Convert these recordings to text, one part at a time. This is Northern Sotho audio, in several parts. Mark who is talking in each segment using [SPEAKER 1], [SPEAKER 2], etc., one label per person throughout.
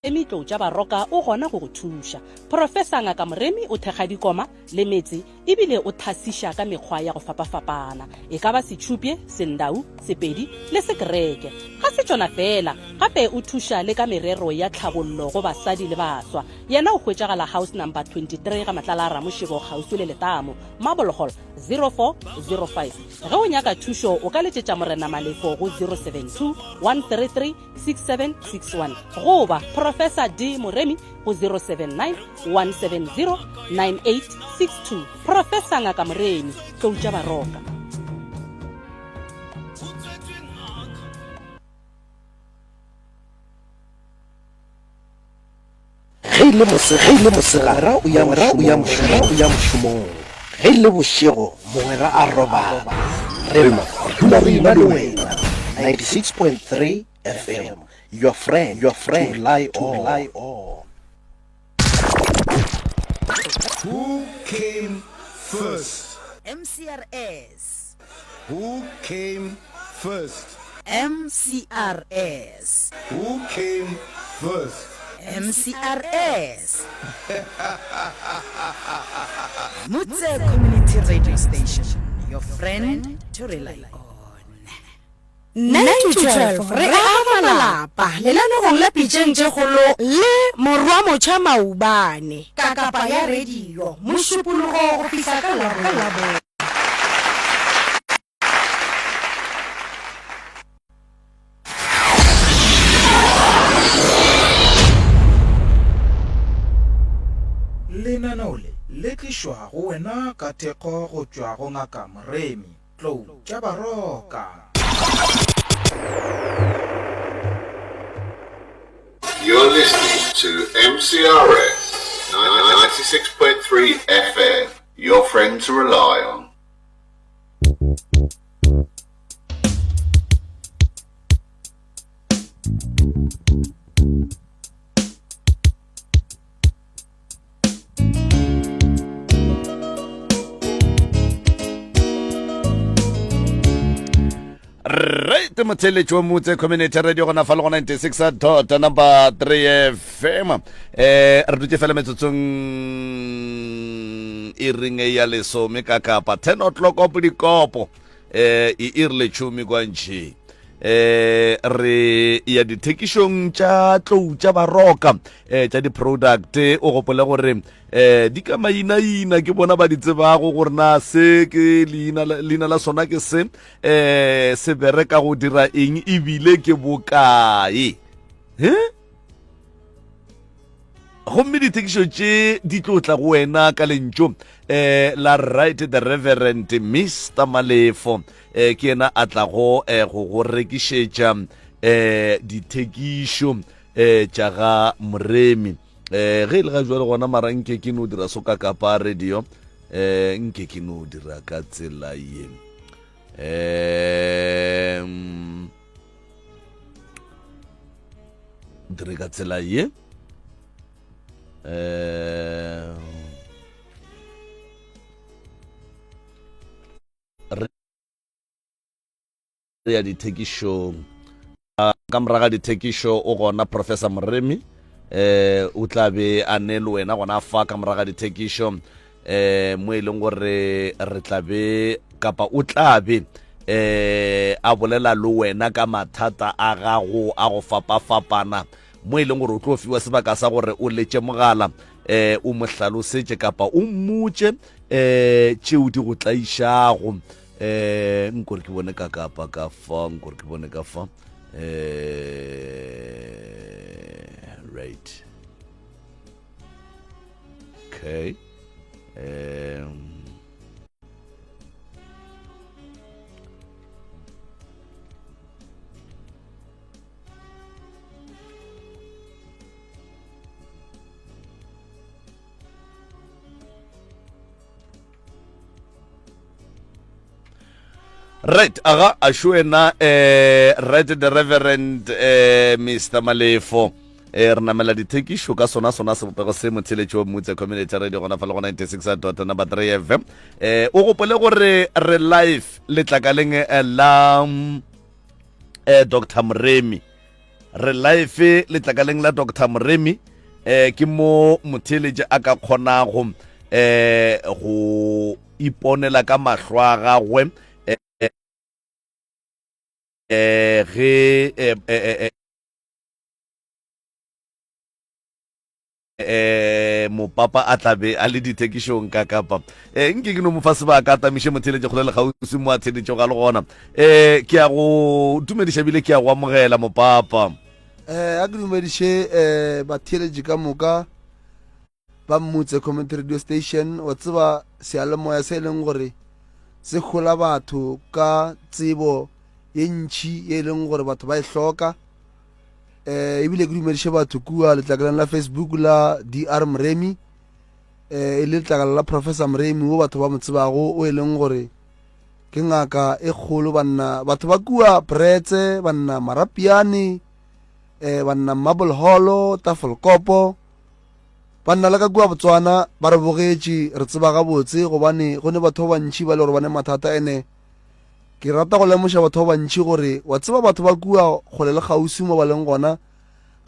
[SPEAKER 1] Emitlo tša baroka o gona go go thuša. Profesa Ngaka Moremi o thekga dikoma le metse ebile o thasiša ka mekgwa ya go fapafapana e ka ba setšhupje, sendau, sepedi le sekereke. Ga se tšona fela gape o thuša le ka merero ya tlhabollo go basadi le baswa. Yena o hwetšagala house number 23 ga Matlala a Ramošego kgauswi le Letamo, Marble Hall 0405. Ge o nyaka thušo o ka letšetša Morena Malefo go 072 133 6761 goba Professor D. Moremi go 079 170 9862. Professor Ngaka Moremi, tloutša baroka.
[SPEAKER 2] Ge le mosegara o ya mošomong, ge le bošego mogwera a robala, rema dula re ina le wena. 96.3 FM, your friend to rely on.
[SPEAKER 3] Who came first?
[SPEAKER 4] MCRS.
[SPEAKER 3] Who came first?
[SPEAKER 4] MCRS.
[SPEAKER 3] Who came first?
[SPEAKER 4] MCRS. Mutse Community Radio Station, your friend to rely on. 9-12 re aga malapa lelanegong la pitšeng tše kgolo le morwa motšha maubane ka kapa ya radio mošupologo go fihla ka labo.
[SPEAKER 5] lenaneo le tlišwa go wena ka thekgo go tšwa go Ngaka Moremi, tloutša baroka.
[SPEAKER 6] You're listening to MCRS 96.3 FM, your friend to rely on.
[SPEAKER 7] Right, Matelech wa Mutse Community Radio gona fa le go 96 number 3 FM. Re dutse fela metsotsong e ringe ya lesome ka kapa 10 o'clock opo dikopo e irle chumi kwa nchi. Re ya ditekishong tša tloutša baroka tša di product o gopola gore di ka maina ke bona ba di tsebago gore na se ke leina la sona ke se bereka go dira eng ebile ke bokae gomme ditekišo tše di tlotla go wena ka lentšo la right the Reverend Mr. Malefo ke yena a tla go rekišetša ditekišo tša ga Moremi ge le ga jwale gona mara nke ke no dira so ka kapa radio nke ke no dira ka tsela ye dire ka tsela ye ya dithekišo ka moraga dithekišo o gona Professor Moremi o tla be a ne le wena gona fa ka moraga dithekišo mo e leng gore re tla be kapa o tla be a bolela le wena ka mathata a gago a go fapafapana mo e leng gore o tlo fiwa sebaka sa gore o letše mogala o mo hlalosetše kapa o mmotše tšeo di go tlaišago nkore ke bone ka kapa ka fa nkore ke bone ka fa right okay right aga a shwena right the Reverend Mr. Malefo re namela dithekišo ka sona sebopego se motheletši wa Mutse Community Radio gona fa le go 96 number 3 FM o gopole gore re live letlakaleng la Dr. Moremi re live letlakaleng la Dr. Moremi ke mo motheletše a ka kgonago go iponela ka mahlo a gagwe mopapa a tlabe a le dithekishong ka kapa nke ke no mo fa sebaka a tamiše motheletše kgole le gausi mo a theletšego ga le gona ke a go dumediša bile ke a go amogela mopapa
[SPEAKER 8] a ke dumediše batheletše ka moka ba mmutse community radio station wa tseba sealemoya se e leng gore se kgola batho ka tsebo ye ntšhi ye e leng gore batho ba e hloka ebile ke dumediše batho kua letlakaleng la Facebook la DR Moremi e le letlakala la Professor Moremi wo batho ba mo tsebago o e leng gore ke ngaka e kgolo banna batho ba kua Bretse banna Marapiane banna Marble Hall Tafelkopo banna la ka kua Botswana ba re bogetše re tseba ga botse gobane go ne batho ba ntšhi ba le gore ba ne mathata ene ke rata go lemoša batho ba bantšhi gore wa tseba batho ba kua kgole le kgausi mo ba leng gona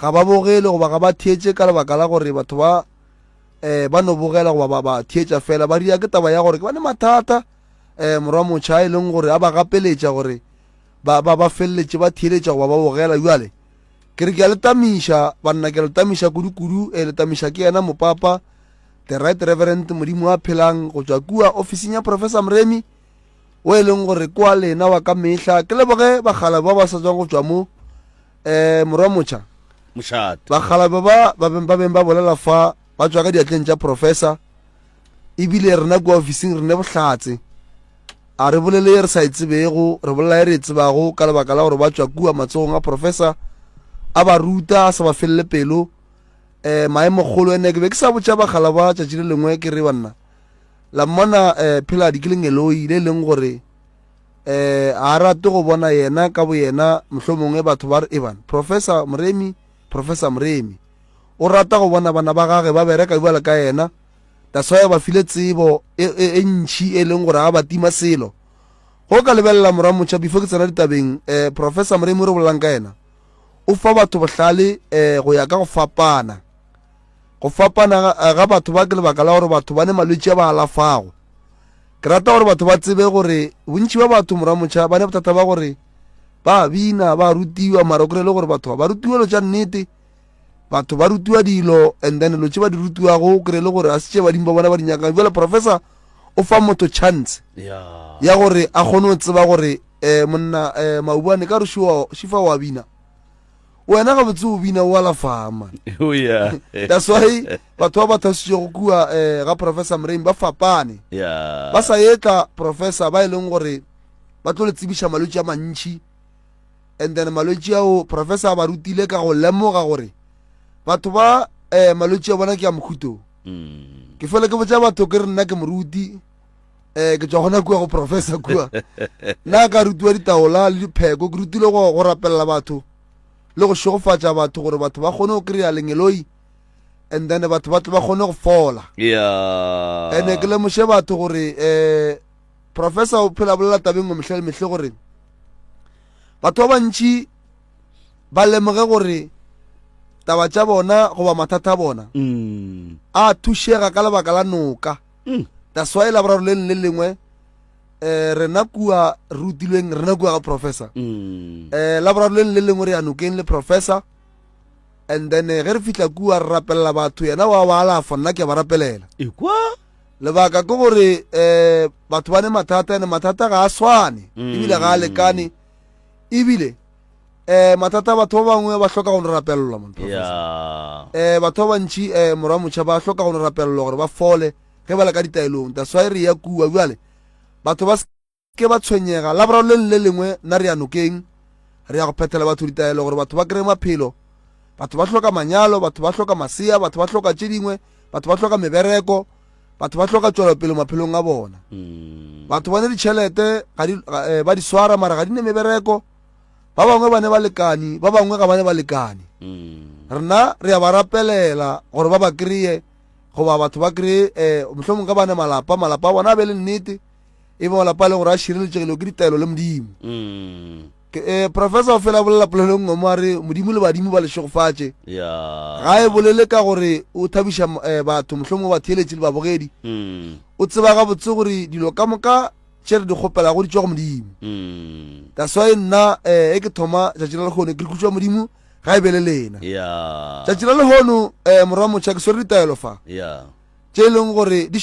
[SPEAKER 8] ga ba bogele goba ga ba thietše ka lebaka la gore batho ba no bogela goba ba thietša fela ba ria ke taba ya gore ke ba ne mathata morwa motšha e leng gore a ba gapeletša gore ba feleletše ba thieletša goba ba bogela jale ke re ke a letamiša banna ke a letamiša kudu-kudu letamiša ke yena mopapa the right reverend modimo a phelang go tšwa kua ofising ya Professor Moremi o e leng gore kwa lena wa ka mehla ke leboge bagalabi ba ba sa tswang go tšwa mo morwa motšha bagalabi ba beng ba bolela fa ba tswa ka diatleng tša professor ebile rena kua ofising re ne bohlatse a re bolele ye re sa e tsebego re bolela ye re e tsebago ka lebaka la gore ba tswa kua matsogong a professor a ba ruta a sa ba felele pelo maemo kgolo ene ke be ke sa botša bagala ba tšatši le lengwe ke re banna la mmona phela dikeleng eloi le leng gore a rate go bona yena ka bo yena mohlomongwe batho ba re eban Professor Moremi o rata go bona bana ba gage ba bereka bjale ka yena taswaya ba file tsebo e ntšhi e leng gore a ba tima selo go ka lebelela morwa motšha before ke tsena ditabeng Professor Moremi o re bolelang ka yena o fa batho bohlale go ya ka go fapana ga batho ba ke lebaka la gore batho ba ne malwetši a ba alafago ke rata gore batho ba tsebe gore bontši ba batho morwa motšha ba ne bothata ba gore ba bina ba rutiwa mara o kry-e le gore batho ba rutiwa lo tša nnete batho ba rutiwa dilo and then lo tše ba di rutiwago o kry-e le gore a se tše badimo ba bona ba di nyakang jale Professor o fa motho chance ya gore a kgone go tseba gore monna Maubane ka re šifa wa bina wena ga botse o bina o alafama that's why batho ba thasitšego kua ga Professor Moremi ba fapane ba sa etla professor ba e leng gore ba tlo le tsebiša malwetši a mantšhi and then malwetši ao professor ba rutile ka go lemoga gore batho ba malwetši a bona ke a mokhuto ke fele ke botša batho ke re nna ke moruti ke tswa gona kua go professor kua nna ka rutiwa ditaola le dipheko ke rutile go rapelela batho le go šogofatša batho gore batho ba kgone go kry-a lengeloi and then batho ba kgone go fola ene ke lemoše batho gore professor o phela bolela tabeng go mehle le mehle gore batho ba bantši ba lemoge gore taba tša bona goba mathata a bona a thušega ka lebaka la noka that's why la boraro le lengwe rena kua rutilweng rena kua ga professor la boraro le lengwe re anokeng le professor and then ge re fitla kua re rapelela batho yena wa ba alafa nna ke ba rapelela lebaka ke gore batho ba ne mathata ga a swane ebile ga a lekane ebile mathata batho ba bangwe ba hloka go rapelelwa batho ba bantši morwa motšha ba hloka go rapelelwa gore ba fole ge ba le ka ditaelong that's why re ya kua bjale batho ba ke ba tshwenyega la boraro le lengwe nna re anokeng re ya go phethela batho ditaelo gore batho ba kry maphelo batho ba hloka manyalo batho ba hloka masea batho ba hloka tše dingwe batho ba hloka mebereko batho ba hloka tšwelopele maphelong a bona batho ba ne ditšhelete ba di swara mara ga di ne mebereko ba bangwe ba ne ba lekane ba bangwe ga ba ne ba lekane rena re ya ba rapelela gore ba ba kry-e goba batho ba kry-e mohlomong ka bane malapa a bona a be le nnete e be malapa le gore a šireletšegile ke ditaelo le modimo professor o fela bolela polelo nngwe mo a re modimo le badimo ba leshogofatše
[SPEAKER 7] ya
[SPEAKER 8] ga e bolele ka gore o thabiša batho mohlomong ba theeletše le babogedi o tseba gabotse gore dilo ka moka tše re di kgopela go di tšwa go modimo that's why nna ke thoma tšatši la lekgono ke khutšwa modimo ga e be le lena
[SPEAKER 7] ya
[SPEAKER 8] tšatši la lekgono morwa motšha ke swere ditaelo fa
[SPEAKER 7] ya
[SPEAKER 8] tše e leng gore di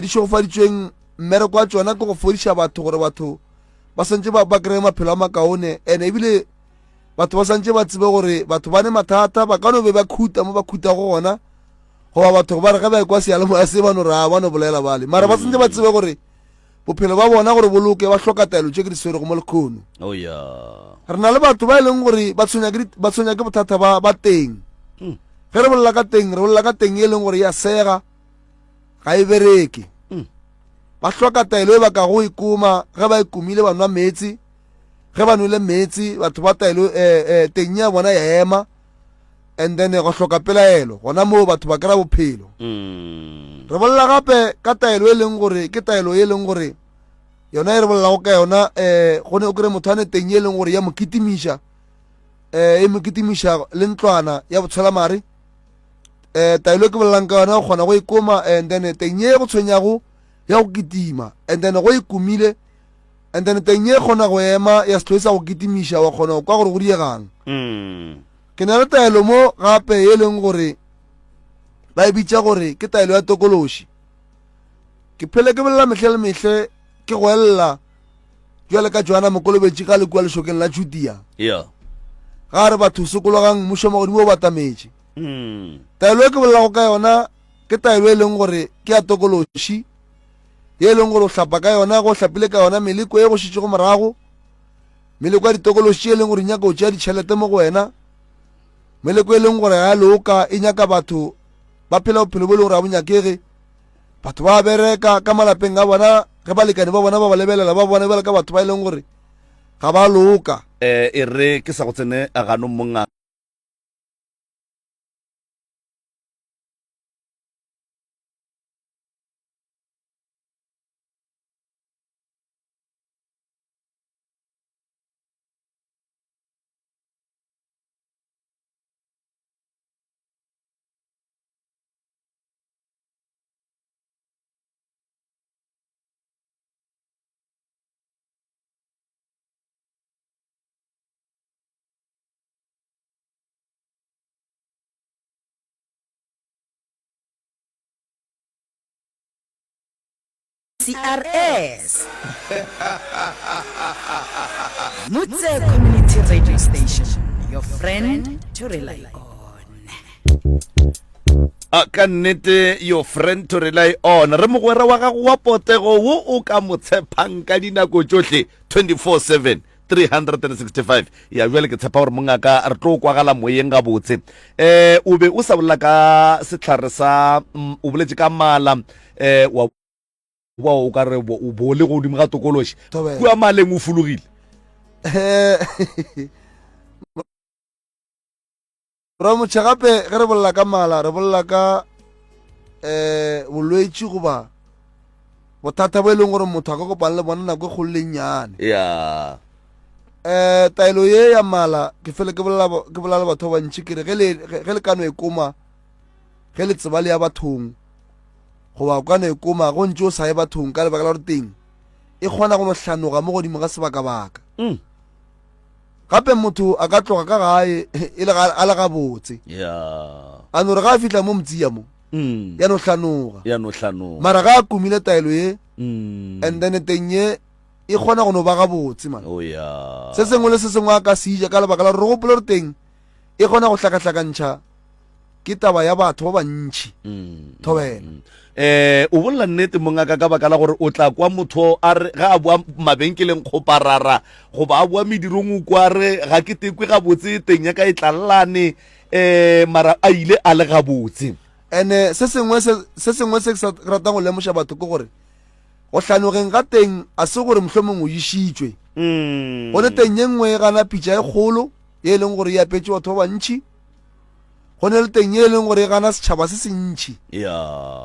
[SPEAKER 8] šogofaditšweng mmereko wa tšona ke go fodiša batho gore batho ba santse ba kry-e maphelo a makaone and ebile batho ba santse ba tsebe gore batho ba ne mathata ba ka no be ba khuta mo ba khutago gona goba batho ba re ga ba kwa sealemoya se ba no raa ba no bolela bale mara ba santse ba tsebe gore bophelo ba bona gore boloke ba hloka taelo tše ke di swerego mo lekgono
[SPEAKER 7] oh ya
[SPEAKER 8] re na le batho ba e leng gore ba tshwenya ke bothata ba teng ge re bolela ka teng e leng gore ya sega ga e bereke ba hloka taelo e ba ka go ikuma ge ba ikumile ba nwa metsi ge ba nwele metsi batho ba taelo teng ya bona ya ema and then go hloka pelaelo gona moo batho ba kry-a bophelo re bolela gape ka taelo e leng gore ke taelo e leng gore yona e re bolelago ka yona gone o kry-e motho a ne teng e leng gore ya mo kitimiša le ntlwana ya botshwelamare taelo e ke bolelang ka yona o kgona go ikoma and then teng e go tshwenyago ya go kitima and then go ikumile and then teng e kgona go ema ya setlo sa go kitimiša wa kgona go kwa gore go diegang ke na le taelo mo gape e leng gore ba e bitša gore ke taelo ya tokološi ke phele ke bolela mehle le mehle ke go elela jwale ka Joana Mokolobetši ka lekua lešokeng la Judea
[SPEAKER 7] ya
[SPEAKER 8] ga re batho sokologang mmušo magodimo o batametše taelo e ke bolelago ka yona ke taelo e leng gore ke ya tokološi ye leng gore o hlapa ka yona go hlapile ka yona meleko e go šitše go morago meleko ya ditokološi e leng gore nyaka o tšea ditšhelete mo go wena meleko e leng gore ga loka e nyaka batho ba phela bophelo bo e leng gore a bonyakege batho ba bereka ka malapeng a bona ge balekane ba bona ba ba lebelela ba bona bjale ka batho ba e leng gore ga ba loka
[SPEAKER 7] e re ke sa go tsene a gano monga
[SPEAKER 4] CRS Mutse Community Radio Station, your friend to rely on.
[SPEAKER 7] ka nnete your friend to rely on re mogwera wa gago wa potego wo o ka mo tshepang ka dinako tsohle 24/7 365 ya jwale ke tshepa gore mongaka re tlo kwagala moyeng ga botse o be o sa bolla ka setlhare sa o boletse ka mala wa o ka re o bole go dimo ga tokološi kua maleng o fologile
[SPEAKER 8] ra motšha gape ge re bolela ka mala re bolela ka bolwetši goba bothata bo e leng gore motho a ka kopana le bona nako e kgololeng nyane
[SPEAKER 7] ya
[SPEAKER 8] taelo ye ya mala ke fele ke bolela le batho ba bantši kere ge le kano e koma ge le tseba le ya bathong goba kano e koma go ntse o sa ye bathong ka lebaka la gore teng e kgona go no hlanoga mo godimo ga sebaka-baka gape motho a ka tloga ka gae a le gabotse a no re ga a fitlha mo motsia mo ya no hlanoga mara ga a kumile taelo ye and then teng ye e kgona go no ba gabotse man se sengwe le se sengwe a ka seja ka lebaka la gore re gopole gore teng e kgona go hlakahlakantšha ke taba ya batho ba bantšhi thobela
[SPEAKER 7] o bolla nnete mongaka ka baka la gore o tla kwa motho a re ga a boa mabenkeleng kgoparara goba a boa medirong o kwa re ga ke tekwe gabotse teng ya ka e tlalelane mara a ile a le gabotse
[SPEAKER 8] and se sengwe se ke sa ratang go lemoša batho ke gore go hlanogeng ga teng a se gore mohlomong o išitšwe gone teng ye nngwe gana pitša e kgolo ye e leng gore e apetse batho ba bantšhi go ne le teng ye e leng gore e gana setšhaba se se ntšhi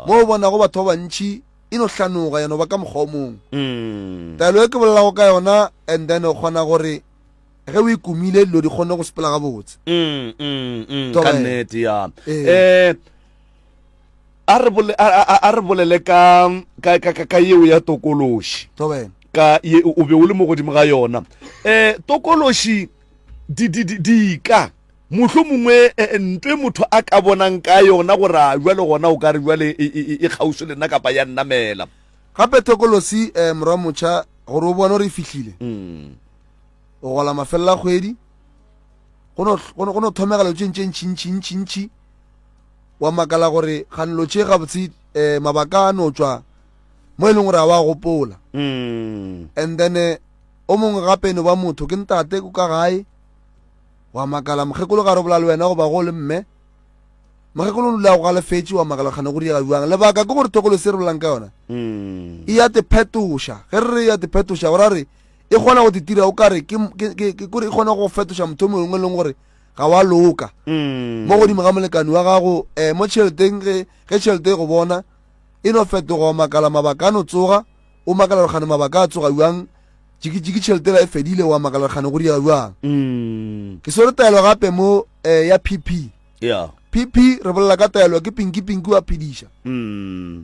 [SPEAKER 8] mo o bonago batho ba bantšhi e no hlanoga yano ba ka mokgwa o mongwe taelo e ke bolelago ka yona and then o kgona gore ge o ikumile dilo di kgone go sepela ga botse
[SPEAKER 7] ka nnete ya a re bolele ka yeo ya tokološi
[SPEAKER 8] tobena
[SPEAKER 7] ka o be o le mo godimo ga yona tokološi di ka motlho mongwe ntwe motho a ka bonang ka yona gore a jwale gona o ka re jwale e kgauso le nna kapa ya nnamela
[SPEAKER 8] gape tokolosi morwa motšha gore o bone gore e fitlhile o gola mafelela kgwedi go no thomegela tse ntšintšintšintšintši wa makala gore kganelo tše gabotse mabaka a no tswa mo e leng gore a wa gopola and then o mongwe gape no ba motho ke ntate ko ka gae wa makala mokgekolo ga re bola le wena go ba go le mme mokgekolo o dula go galefetse wa makala kgane go diega jwang lebaka ke gore tokolo se re bolang ka yona e ya tephetoša ge re re ya tephetoša gora re e kgona go titira o kare kore e kgona go fetoša motho mongwe e leng gore ga wa loka mo godimo ga molekani wa gago mo tšheleteng ge tšhelete go bona e no fetoga makala mabaka a no tsoga o makala gane mabaka a tsoga jwang jiki tšhelete la e fedile wa makala gane go diega jwang ke so re taelo gape mo ya pp pp re bolela ka taelo ke pinki wa phediša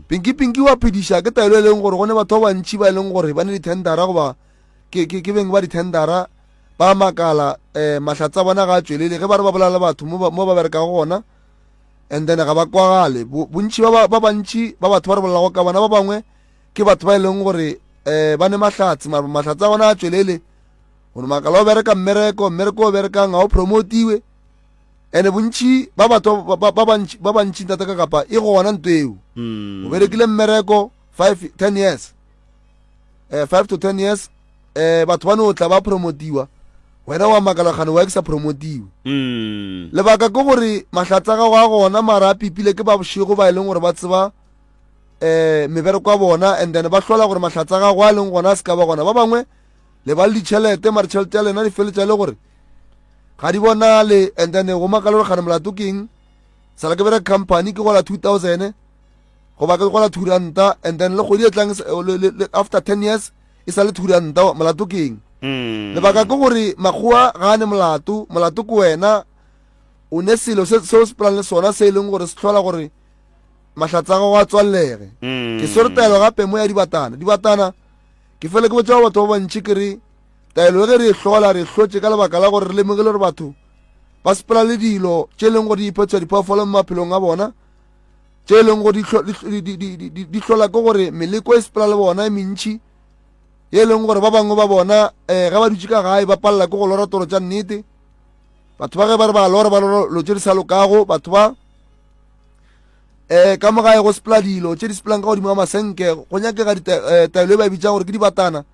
[SPEAKER 8] pinki wa phediša ke taelo e leng gore gone batho ba bantši ba e leng gore ba ne dithendara goba ke beng ba dithendara ba makala mahlatsa bona ga tswelele ge ba re ba bolala batho mo ba bereka gona and then ga ba kwagale bontši ba bantši ba batho ba re bolelago ka bona ba bangwe ke batho ba e leng gore ba ne mahlatsa bona a tswelele gore makala o bereka mmereko o berekang ga o promotiwe and bontši ba batho ba bantši ntata ka kapa e gona nto eo o berekile mmereko 5 to 10 years batho ba no tla ba promotiwa wena wa makalagane wa eksa promotiwe lebaka ke gore mahlatsa ga wa gona mara a pipile ke ba bošego ba e leng gore ba tseba mebereko a bona and then ba hlola gore mahlatsa ga go a leng gona a se ka ba gona ba bangwe le ba le ditšhelete mare tšhelete ya lena di feletša le gore ga di bonale and then go makala gane molato keng sala ke bereka company ke gola 2000 go ba ke gola 200 and then le kgwedi e tlang after 10 years e sa le 200 molato keng lebaka ke gore makgowa ga ane molato ke wena o ne selo se se plan le sona se e leng gore se tlhola gore mahlatsa go a tswallege ke sortaelo gape mo ya dibatana ke fele ke botsa batho ba bantši ke re taelo ge re e hlola re hlotse ka lebaka la gore re lemogele gore batho ba sepela le dilo tše e leng gore di iphetsa diphoofolo mo maphelong a bona tše e leng gore di hlola ke gore meleko e sepela le bona e mentši ye leng gore ba bangwe ba bona ga ba dutse ka gae ba palela ke go lora toro tša nnete batho ba ge ba re ba lora lo tše di sa lokago batho ba ka mo gae go sepela dilo tše di sepelang ka godimo ga masenke go nyakega taelo e ba bitsa gore ke dibatana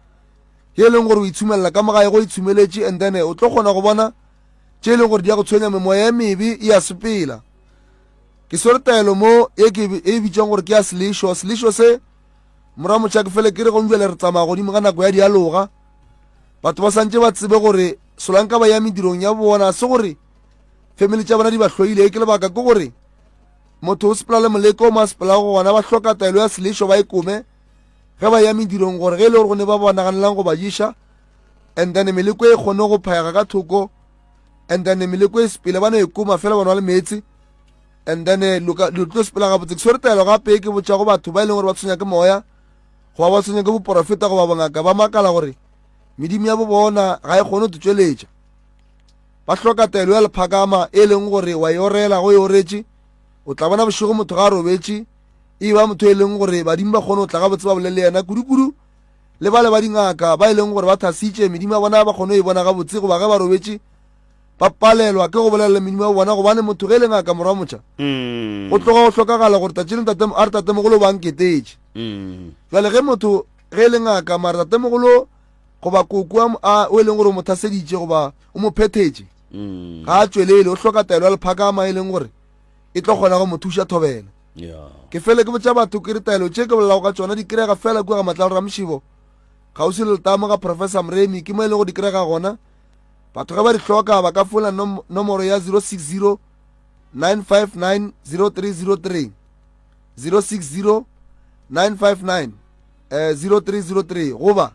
[SPEAKER 8] ye leng gore o itshumelela ka mo gae go itshumeletše and then o tlo kgona go bona tše e leng gore di ya go tshwenya memoya e mebe e ya sepela ke sore taelo mo e bitsang gore ke ya selešo se mora motšha ke fele ke re gonjele re tsamaya godimo ga nako ya dialoga batho ba santse ba tsebe gore solanka ba ya medirong ya bona se gore family tša bona di ba hloile ke lebaka ke gore motho o sepela le moleko o ma sepela go gona ba hloka taelo ya selešo ba ikome ge ba ya medirong gore ge e le gore go ne ba bonaganelang go ba jiša and then meleko e kgone go phaega ka thoko and then meleko e sepele ba no ikoma fela bona le metsi and then lo tlo sepela gabotse ke sore taelo gape ke botša go batho ba e leng gore ba tshwenya ke moya go ba tshwenya ke boporofeta go ba bongaka ba makala gore medimo ya bo bona ga e kgone go tsweletša ba hloka taelo ya lephakama e leng gore wa e orela go e oretše o tla bona bošego motho ga a robetše e ba motho e leng gore badimo ba kgone go tla gabotse ba bolele yena kudu le ba dingaka ba e leng gore ba thasitše medimo ya bona ba kgone go e bona gabotse goba ge ba robetše ba palelwa ke go bolelela medimo ya bona gobane motho ge e le ngaka morwa motšha go tloga go hlokagala gore a re tatemogolo ba nketetše jale ge motho ge e le ngaka mare tatemogolo goba koko o e leng gore o mo thaseditše goba o mo phethetše ga a tswelele o hloka taelo ya lephakama e leng gore e tlo kgona go mo thuša thobela ke fele ke botša batho ke re taelo tše ke bolelago ka tšona di kry-ega fela kua ga matlalo ramošibo kgauswi le letamo ga professor mremi ke mo e leng go di kry-ega gona batho ge ba di hloka ba ka fola nomoro ya 060 959 0303 060 959 0303 goba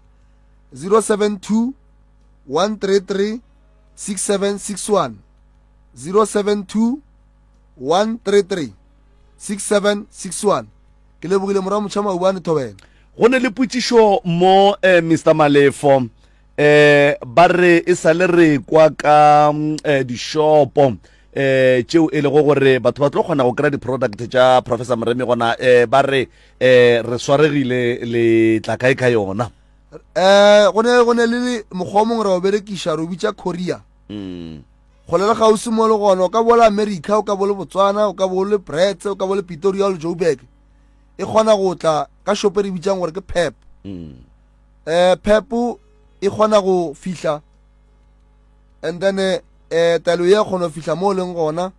[SPEAKER 8] 072 133 6761 072 133 6761 ke lebogile mora motšha maubane thobela
[SPEAKER 7] go ne le potsišo mo Mr Malefo ba re e sa le re kwa ka dishopo tšeo e lego gore batho ba tlo kgona go kry-a di-product tša Professor Moremi gona ba re re swaregile le tla kae ka yona
[SPEAKER 8] go ne le mokgwa o mongwe re o berekiša re o bitša korea go le gausi mo le gona o ka bola America o ka bole Botswana o ka bole Brits o ka bole Pretoria le Joburg e kgona go tla ka shopo re bitsang gore ke Pep Pep e kgona go fihla and then talo ya kgona go fihla mo leng gona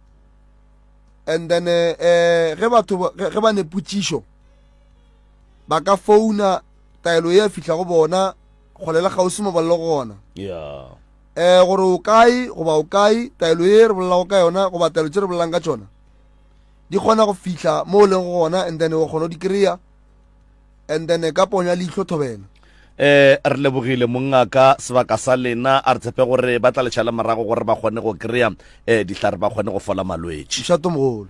[SPEAKER 8] and then ge ba ne putsišo ba ka founa taelo ya fihla go bona go lela gausi mo ba le gona gore o kae goba o kae taelo ye re bolelago ka yona goba taelo tse re bolelang ka tsona di kgona go fihla mo leng gona and then o kgona go di kry-a and then ka ponya leitlho thobela
[SPEAKER 7] re lebogile mongaka sebaka sa lena a re tshepe gore ba tla letšhala morago gore ba kgone go kry-a dihlare ba kgone go fola malwetši
[SPEAKER 8] mšato mogolo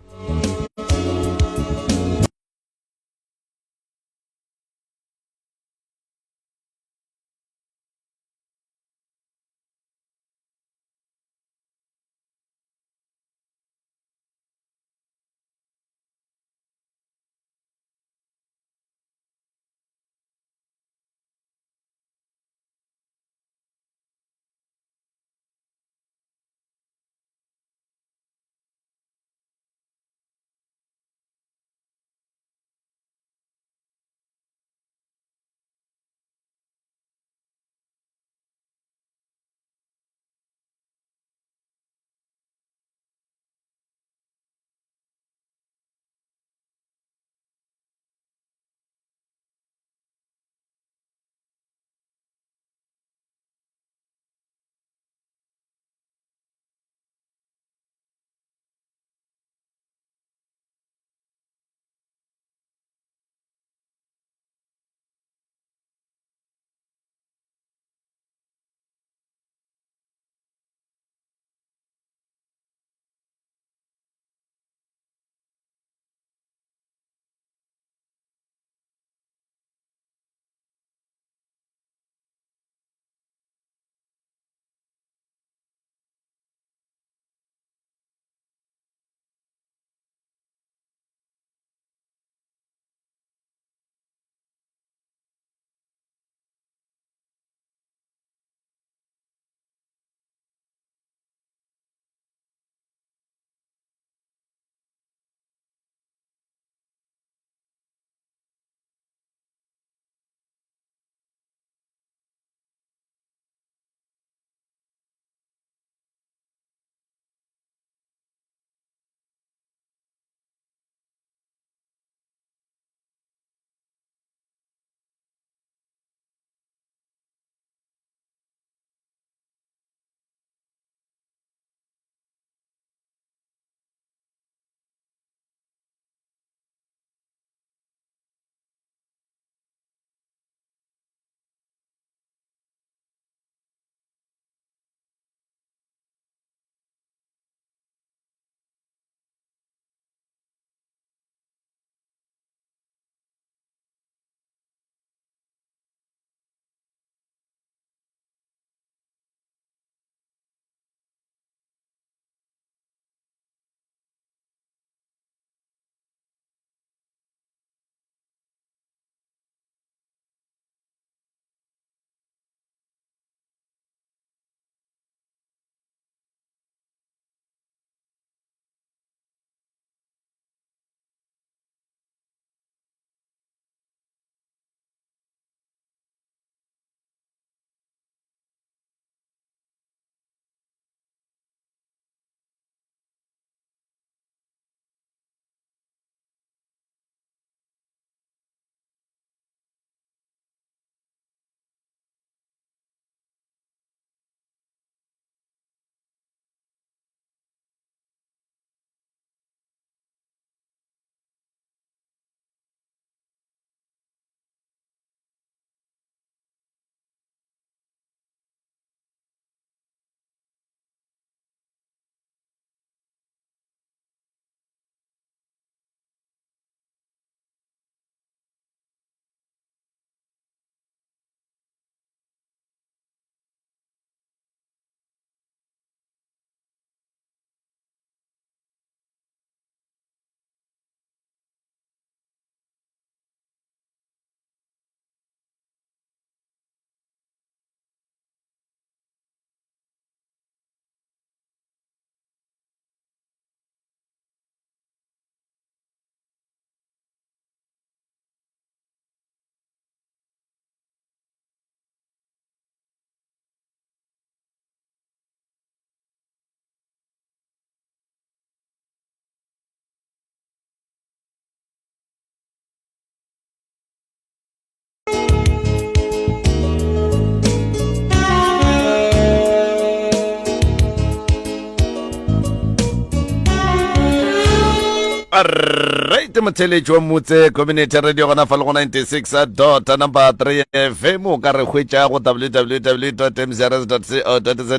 [SPEAKER 7] right motheletši wa motse community radio gona fa le go 96 number 3 fm o ka re hwetša go www.mcrs.co.za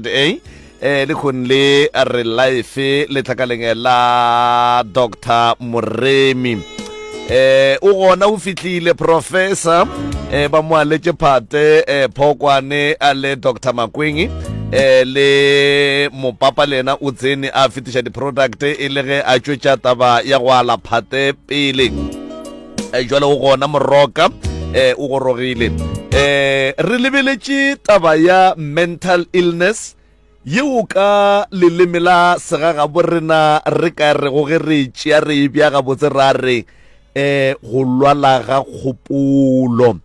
[SPEAKER 7] le kgonle re life le tlhakaleng la Dr. Moremi o gona o fitlhile professor ba mo aletse phate phokwane a le Dr. Makweng le mopapa lena o tsene a fetiša di-product e le ge a tšwetša taba ya go ala phate pele jwale o gona moroka o gorogile re lebeletše taba ya mental illness yeo ka leleme la segaga bo rena re ka rego ge re tšea re e bja gabotse ra re go lwala ga kgopolo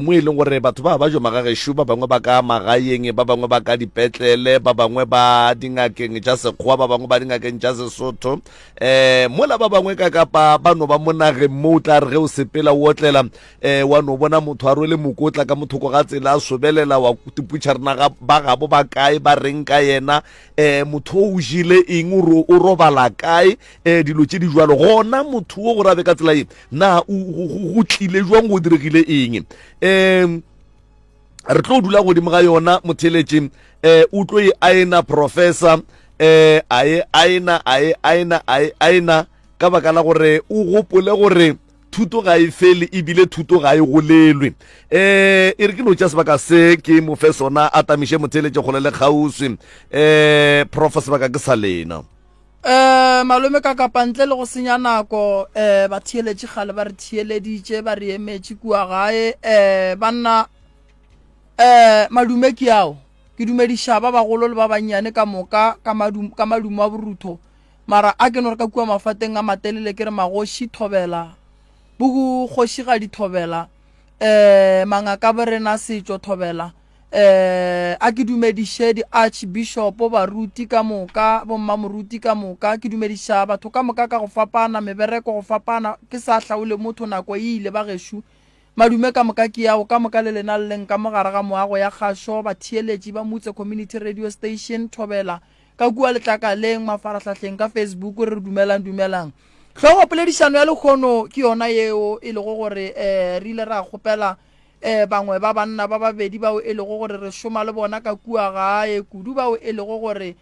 [SPEAKER 7] mo e leng gore batho ba jo magagešo ba bangwe ba ka magaeng ba bangwe ba ka dipetlele ba bangwe ba dingakeng tša sekgowa ba bangwe ba dingakeng tša sesotho mola ba bangwe ka kapa ba no ba monageng mo o tla re ge o sepela o otlela wa no bona motho a rwele mokotla ka mothoko ga tsela a sobelela wa tiputšharena ba gabo ba kae ba reng ka yena motho o jile eng o robala kae dilo tše di jwalo gona motho o go rabe ka tsela e na go tlile jwang go diregile eng re tlo dula godimo ga yona motheletši o tlo e aena professor aena ka baka la gore o gopole gore thuto ga e fele ebile thuto ga e golelwe e re ke no tša sebaka se ke mofe sona a tamiše motheletši kgole le kgauswi prof sebaka ke sa lena
[SPEAKER 9] malome ka kapantle le go senya nako ba thieletše gale ba re thieleditše ba re emetše kua gae banna madume ke ao ke dumediša ba bagolo le ba bannyane ka moka ka madumo a borutho mara a ke no re ka kua mafateng a matelele ke re magoši thobela bugu kgoši ga di thobela mangaka ba rena setšo thobela a ke dumediše di-archbishop baruti ka moka bommamoruti ka moka ke dumediša batho ka moka ka go fapana mebereko go fapana ke sa hlaole motho nako e ile ba gešo madume ka moka ke yago ka moka le lena le leng ka mogare ga moago ya kgašo ba thieletše ba motse community radio station thobela ka kua letlakaleng mafarahlahleng ka Facebook re dumelang hlogo poledišano ya lekgono ke yona yeo e lego gore re ile ra kgopela bangwe ba banna ba babedi bao e lego gore re šoma le bona ka kua gae kudu bao e lego gore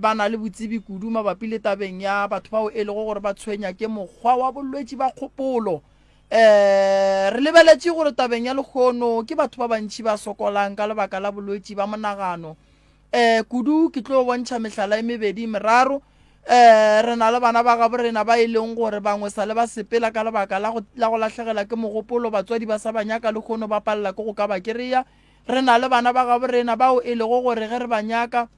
[SPEAKER 9] ba na le botsebi kudu mabapi le tabeng ya batho bao e lego gore ba tshwenya ke mokgwa wa bolwetši ba kgopolo re lebeletše gore tabeng ya lekgono ke batho ba bantši ba sokolang ka lebaka la bolwetši ba monagano kudu ke tlo bontšha mehlala e mebedi meraro re na le bana ba gabo rena ba e leng gore bangwe sa le ba sepela ka lebaka la go lahlegela ke mogopolo batswadi ba sa banyaka le kgono ba palela ke go ka ba kereya re na le bana ba gabo rena bao e lego gore ge re banyaka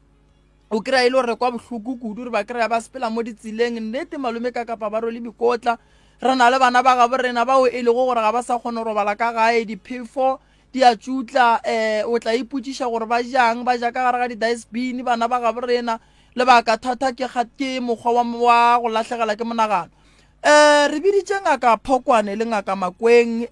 [SPEAKER 9] o kry-a e le gore kwa bohloko kudu re ba kry-a ba sepela mo ditseleng nnete malome ka kapa ba role bikotla re na le bana ba gabo rena bao e lego gore ga ba sa kgone robala ka gae diphefo di a tšutla o tla ipotšiša gore ba jang ba ja ka gare ga di-dicebin bana ba gabo rena lebaka thata ke mokgwa wa go lahlegela ke monagano re biditše ngaka Phokwane le ngaka Makweng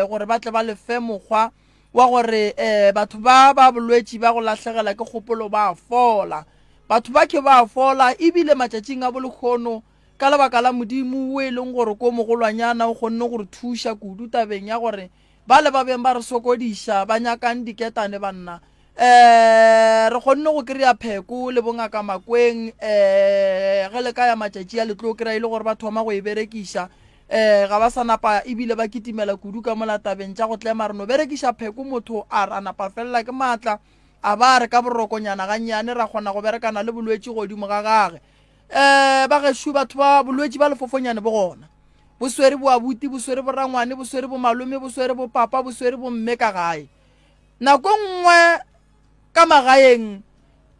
[SPEAKER 9] gore ba tle ba lefe mokgwa wa gore batho ba bolwetši ba go lahlegela ke kgopolo ba fola batho ba ke ba fola ebile matšatšing a bolekgono ka lebaka la modimo o e leng gore ko mogolwanyana o kgonne gore thuša kudu tabeng ya gore ba le ba beng ba re sokodiša ba nyakang diketane banna re kgonne go kry-a pheko le bongaka Makweng ge le ka ya matšatši a le tlo kry-a e le gore ba thoma go e berekiša ga ba sa napa ebile ba kitimela kudu ka mola tabeng tša go tlema re no berekiša pheko motho a napa felela ke maatla a ba re ka borokonyana gannyane ra kgona go berekana le bolwetši godimo ga gage ba gešo batho ba bolwetši ba lefofonyane bo gona bo swere bo abuti bo swere bo rangwane bo swere bo malome bo swere bo papa bo swere bo mme ka gae nako nngwe ka magaeng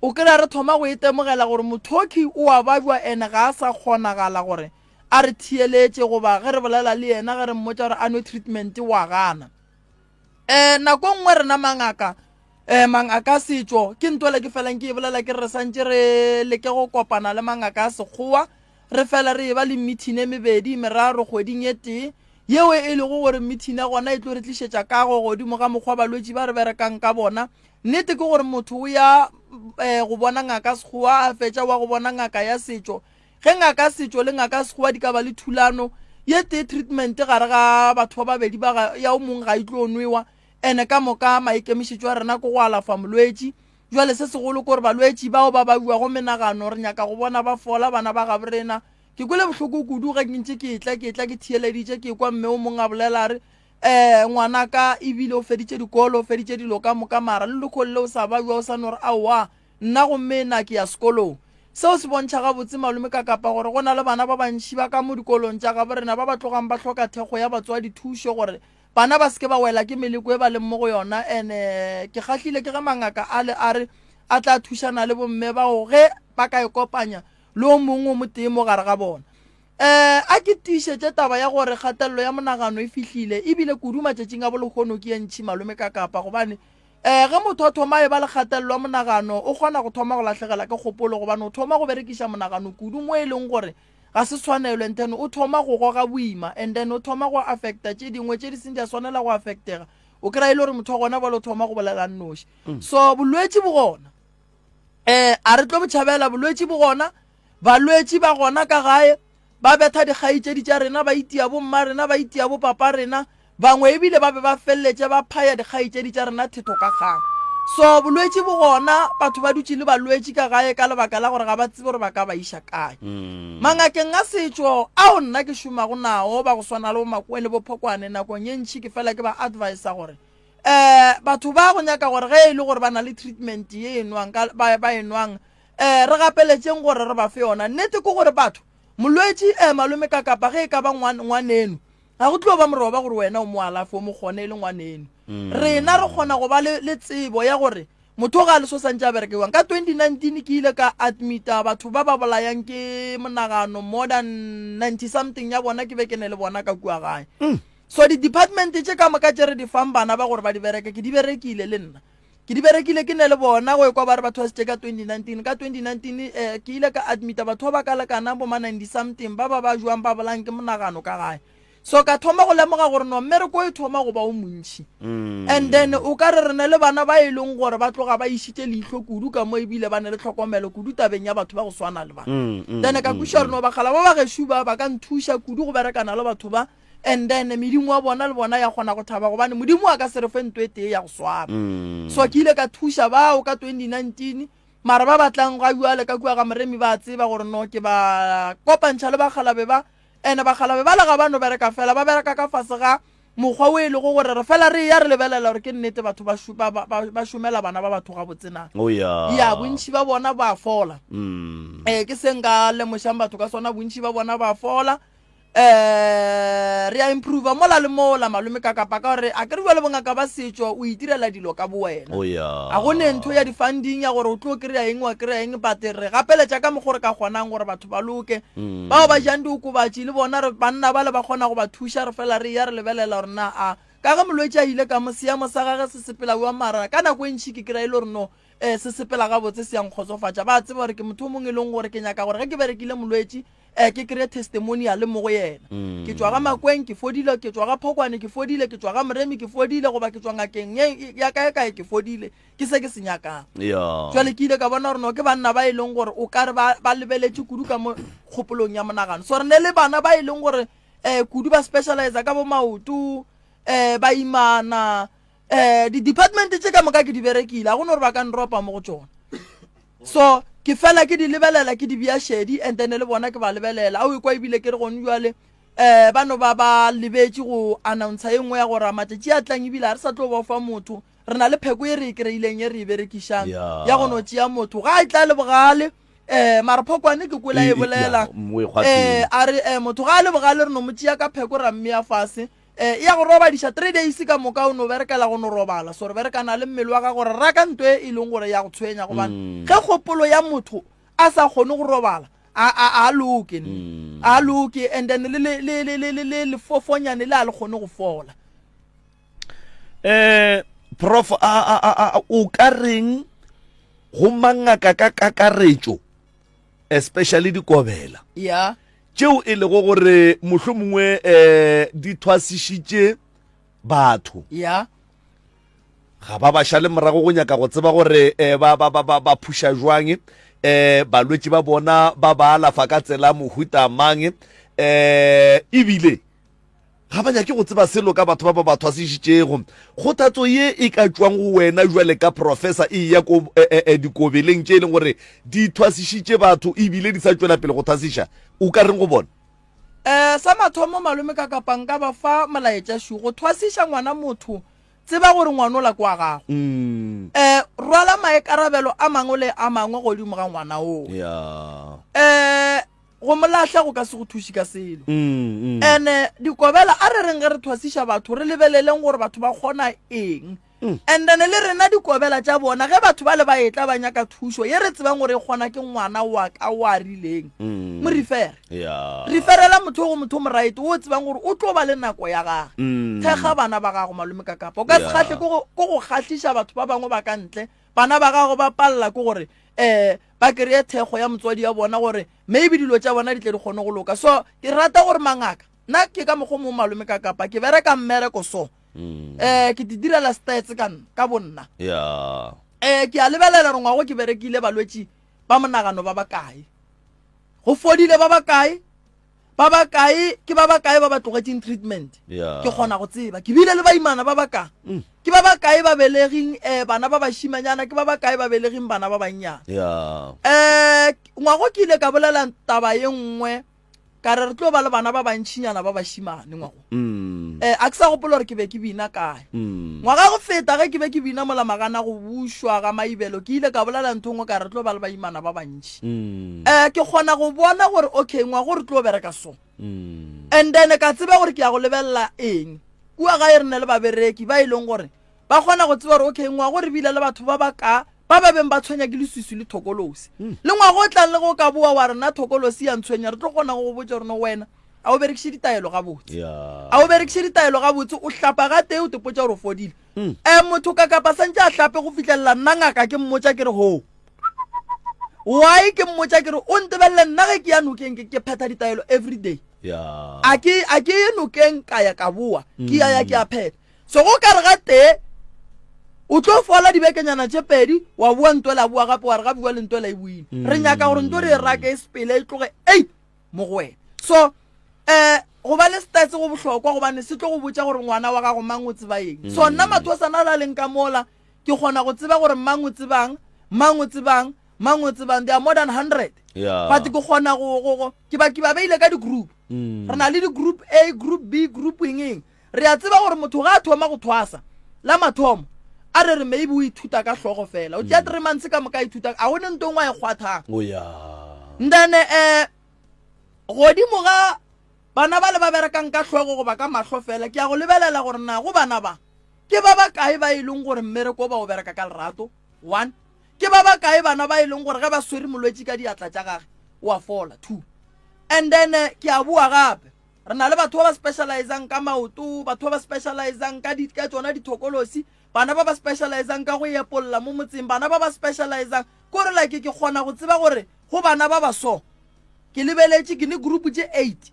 [SPEAKER 9] o kry-a re thoma go itemogela gore mothoki o a babjwa ene ga a sa kgonagala gore a re thieletše goba ge re bolela le yena ge re mmotša gore a no treatment wa gana nako nngwe rena mangaka setšo ke ntole ke felang ke e bolela ke re santše re leke go kopana le mangaka a sekgowa re fela re ba le meeting e mebedi meraro kgweding e tee yeo e lego gore meeting ya gona e tlo re tlišetša kago godimo ga mokgwa balwetši ba re berekang ka bona nnete ke gore motho o ya go bona ngaka sekgowa a fetša wa go bona ngaka ya setšo ge ngaka setšo le ngaka sekgowa di ka ba le thulano ye te treatment gare ga batho ba babedi ya o mongwe ga e tlo nwewa ene ka moka maikemišetšo a rena ko go alafa molwetši jwale se segolo kore balwetši bao ba bua go menagano re nyaka go bona ba fola bana ba gabe rena ke kwele bohloko kudu ge ke ntse ke tla ke thieleditše ke kwa mme o mongwe a bolela re ngwanaka ebile o feditše dikolo o feditše dilo ka moka mara le lekgolo le o sa ba bua o sa no re aowa nna gomme na ke ya sekolong seo se bontšha gabotse malome ka kapa gore go na le bana ba bantšhi ba ka mo dikolong tša gabe rena ba ba tlogang ba tlhoka thekgo ya batswadi thušo gore bana ba seke ba wela ke meleko e ba leng mo go yona ene ke kgahlile ke ge mangaka a le a re a tla thušana le bomme bao ge ba ka e kopanya le o mongwe mo teng mo gare ga bona a ke tišetše taba ya gore kgatelelo ya monagano e fihlile ebile kudu matšatšing a bolekgono ke ye ntšhi malome ka kapa gobane ge motho a thoma e ba le kgatelelo ya monagano o kgona go thoma go latlhegela ke kgopolo gobane o thoma go berekiša monagano kudu mo e leng gore ga se tshwanelo and then o thoma go goga boima and then o thoma go affecta tše dingwe tše di seng di a swanela go affectega o kry-a e le gore motho wa gona bale o thoma go bolela nnoši so bolwetši bo gona a re tlo botšhabela bolwetši bo gona balwetši ba gona ka gae ba betha dikgaitšedi tša rena ba itia bo mma rena ba itia bo papa rena bangwe ebile ba be ba felletše ba phaya dikgaitšedi tša rena thetho ka kgang so bolwetši bo gona batho ba dutše le balwetši ka gae ka lebaka la gore ga ba tsebe gore ba ka ba iša kae mangakeng a setšo ao nna ke šomago nao ba go swana le bo makwele bo phokwane nakong ye ntšhi ke fela ke ba advisa gore batho ba go nyaka gore ge e le gore ba na le treatment ye enwang ba enwang re gapeletšeng gore re ba fe yona nnete ke gore batho molwetši malome ka kapa ge e ka ba ngwaneno ga go tlo ba moroba gore wena o mo alafe o mo kgone e le ngwaneno rena re kgona go ba le tsebo ya gore motho ga le so santse a berekewang ka 2019 ke ile ka admita batho ba ba bolayang ke monagano more than 90 something ya bona ke be ke ne le bona ka kua gae so di-department tše ka moka tše re di fang bana ba gore ba di bereke ke di berekile le nna ke di berekile ke ne le bona go ekwa ba re batho ba setse ka 2019 ka 2019 ke ile ka admita batho ba ka lekana bo ma 90 something ba juang ba bolang ke monagano ka gae so ka thoma go lemoga gore no mmereko e thoma go ba o montšhi and then o ka re ne le bana ba e leng gore ba tloga ba išitše leihlo kudu ka mo ebile ba ne le tlhokomelo kudu tabeng ya batho ba go swana le bana then ka kuša gore no bagala ba ba gešo ba ka nthuša kudu go berekana le batho ba and then modimo wa bona le bona ya kgona go thaba gobane modimo a ka se re fe ntho e tee ya go swara so ke ile ka thuša bao ka 2019 mara ba batlang ga bua le ka kua ga moremi ba tseba gore no ke ba kopantšha le bagalabe ba ene bagalabe ba le ga bano bereka fela ba bereka ka fase ga mokgwa o e le go gore re fela re ya re lebelela gore ke nnete batho ba šomela bana ba batho ga botsenang ya bontšhi ba bona ba fola ke seng ka lemošang batho ka sona bontšhi ba bona ba fola re a improve mola le mola malome ka kapa ka gore a ke re bua le bongaka ba setšo o itirela dilo ka bo wena a go ne ntho ya di-funding ya gore o tlo kry-a eng wa kry-a eng but re gapeletša ka mokgwa re ka kgonang gore batho ba loke bao ba jang diokobatši le bona re banna ba le ba kgona go ba thuša re fela re ya re lebelela gore na a ka ge molwetši a ile ka moseamo sa gage se sepela bua mara ka nako e ntšhi ke kry-a e le gore no se sepela gabotse se yang kgotsofatša ba tseba gore ke motho o mongwe e leng gore ke nyaka gore ge ke berekile molwetši ke kry-e testimonial mo go yena ke tswa ga makweng ke fodile ke tswa ga phokwane ke fodile ke tswa ga moremi ke fodile goba ke tswa ngakeng ya kae ke fodile ke se ke se nyakang jwale ke ile ka bona gore no ke banna ba e leng gore o ka re ba lebeletše kudu ka mo kgopolong ya monagano so re ne le bana ba e leng gore kudu ba specialize ka bo maoto ba imana di-department tše ka moka ke di berekile a go ne gore ba ka nropa mo go tsona so ke fela ke di lebelela ke di bia shedi and then le bona ke ba lebelela a o ekwa ebile ke re gone jwale bano ba lebetse go announce e nngwe ya gore matšatši a tlang ebile a re sa tlo ba fa motho re na le pheko e re e kry-ileng e re e berekišang ya go no tšea motho ga e tla le bogale mara phokwane ke kwela e bolela a re motho ga a le bogale re no mo tšea ka pheko ra mme ya fase ya go robadiša 3 days ka moka o no berekela go no robala so re berekana le mmele wa ka gore raka ntho e leng gore ya go tshwenya gobane ge kgopolo ya motho a sa kgone go robala a loke and then le fofonyane le a le kgone go fola
[SPEAKER 7] prof o ka reng go mangaka ka kakaretšo especially dikobela tšeo e lego gore mohlho mongwe di thwasišitše batho ga ba baša le morago go nyaka go tseba gore ba phuša jwang balwetse ba bona ba ba alafa ka tsela mohuta mang ebile ga ba nyake go tseba selo ka batho ba ba thwasisitsego kgothatso ye e ka tswang go wena jwale ka professor e ya ko dikobeleng tše e leng gore di thwasisitše batho ebile di sa tswela pele go thwasiša o ka reng go bona
[SPEAKER 9] sa mathomo malome ka kapang ka ba fa molaetša shu go thwasiša ngwana motho tseba gore ngwana o la kwa gago rwala maekarabelo a mangwe le a mangwe godimo ga ngwana oo go molatlha go ka se go thuši ka selo ene dikobela a re reng ge re thwasiša batho re lebeleleng gore batho ba kgona eng and then le rena dikobela tša bona ge batho ba le ba etla ba nyaka thušo ye re tsebang gore e kgona ke ngwana wa ka wa rileng mo referela motho go motho moraete o tsebang gore o tlo ba le nako ya gage thekga bana ba gago malome ka kapa o ka se kgatle ko go kgatliša batho ba bangwe ba ka ntle bana ba gago ba palela ke gore ba kry-e thekgo ya motswadi ya bona gore maybe dilo tša bona di tle di kgone go loka so ke rata gore mangaka nna ke ka mokgwa mo malome ka kapa ke bereka mmereko so ke di direla stats ka bonna ke a lebelela re ngwago ke berekile balwetse ba monagano ba bakae go fodile ba bakae ke ba bakae ba ba tlogetseng treatment ke kgona go tseba ke bile le baimana ba baka ke ba bakae ba beleging bana ba bashimanyana ke ba bakae ba beleging bana ba bannyana ngwago ke ile ka bolela taba ye nngwe ka re tlo ba le bana ba bantšinyana ba bashimane ngwago a ke sa gopola gore ke be ke bina kae ngwaga go feta ge ke be ke bina molamagana go bušwa ga maibelo ke ile ka bolela ntho ngwe ka re tlo ba le baimana ba bantši ke kgona go bona gore okay ngwago re tlo bereka so and then ka tseba gore ke ya go lebelela eng kua ga e re ne le babereki ba e leng gore ba kgona go tseba gore okay ngwago re bile le batho ba baka ba ba beng ba tshwenya ke leswiswi le thokolosi le ngwago o tlang le go ka boa wa rena thokolosi ya ntshwenya re tlo kgona go botsa rena wena a o berekiše ditaelo ga botse a o berekiše ditaelo ga botse o hlapa ga tee o tepotsa gore o fodile motho ka kapa santse a hlape go fitlhelela nna ngaka ke mmotsa ke re ho why ke mmotsa ke re o ntebelele nna ge ke ya nokeng ke pheta ditaelo every day a ke ye nokeng ka ya ka boa ke ya ke a pheta so go ka re ga tee o tlo fola dibekenyana tše pedi wa bua ntwela a bua gape wa re ga bua le ntwela e buile re nyaka gore ntho re e rake e sepele e tloge mo go wena so go ba le stats go bohlokwa gobane se tlo go botsa gore ngwana wa gago mang o tseba eng so nna matho a sana la leng ka mola ke kgona go tseba gore mang o tsebang they are more than 100 but ke kgona go ke ba beile ka di-group re na le di-group A group B group eng re a tseba gore motho ga a thoma go thwasa la mathomo a re maybe o ithuta ka hlogo fela o tšea 3 months ka moka ithuta a gone ntong wa e kgwathang then godimo ga bana ba le ba berekang ka hlogo goba ka mahlo fela ke ya go lebelela gore na go bana ba ke ba bakae ba e leng gore mmereko ba o bereka ka lerato 1 ke ba bakae bana ba e leng gore ge ba swere molwetse ka diatla tša gage wa fola 2 and then ke a bua gape re na le batho ba ba specializang ka maoto batho ba ba specializang ka tsona dithokolosi bana ba ba specializang ka go epolola mo motseng bana ba ba specializang kore like ke kgona go tseba gore go bana ba ba so ke lebeletse ke ne group tše 8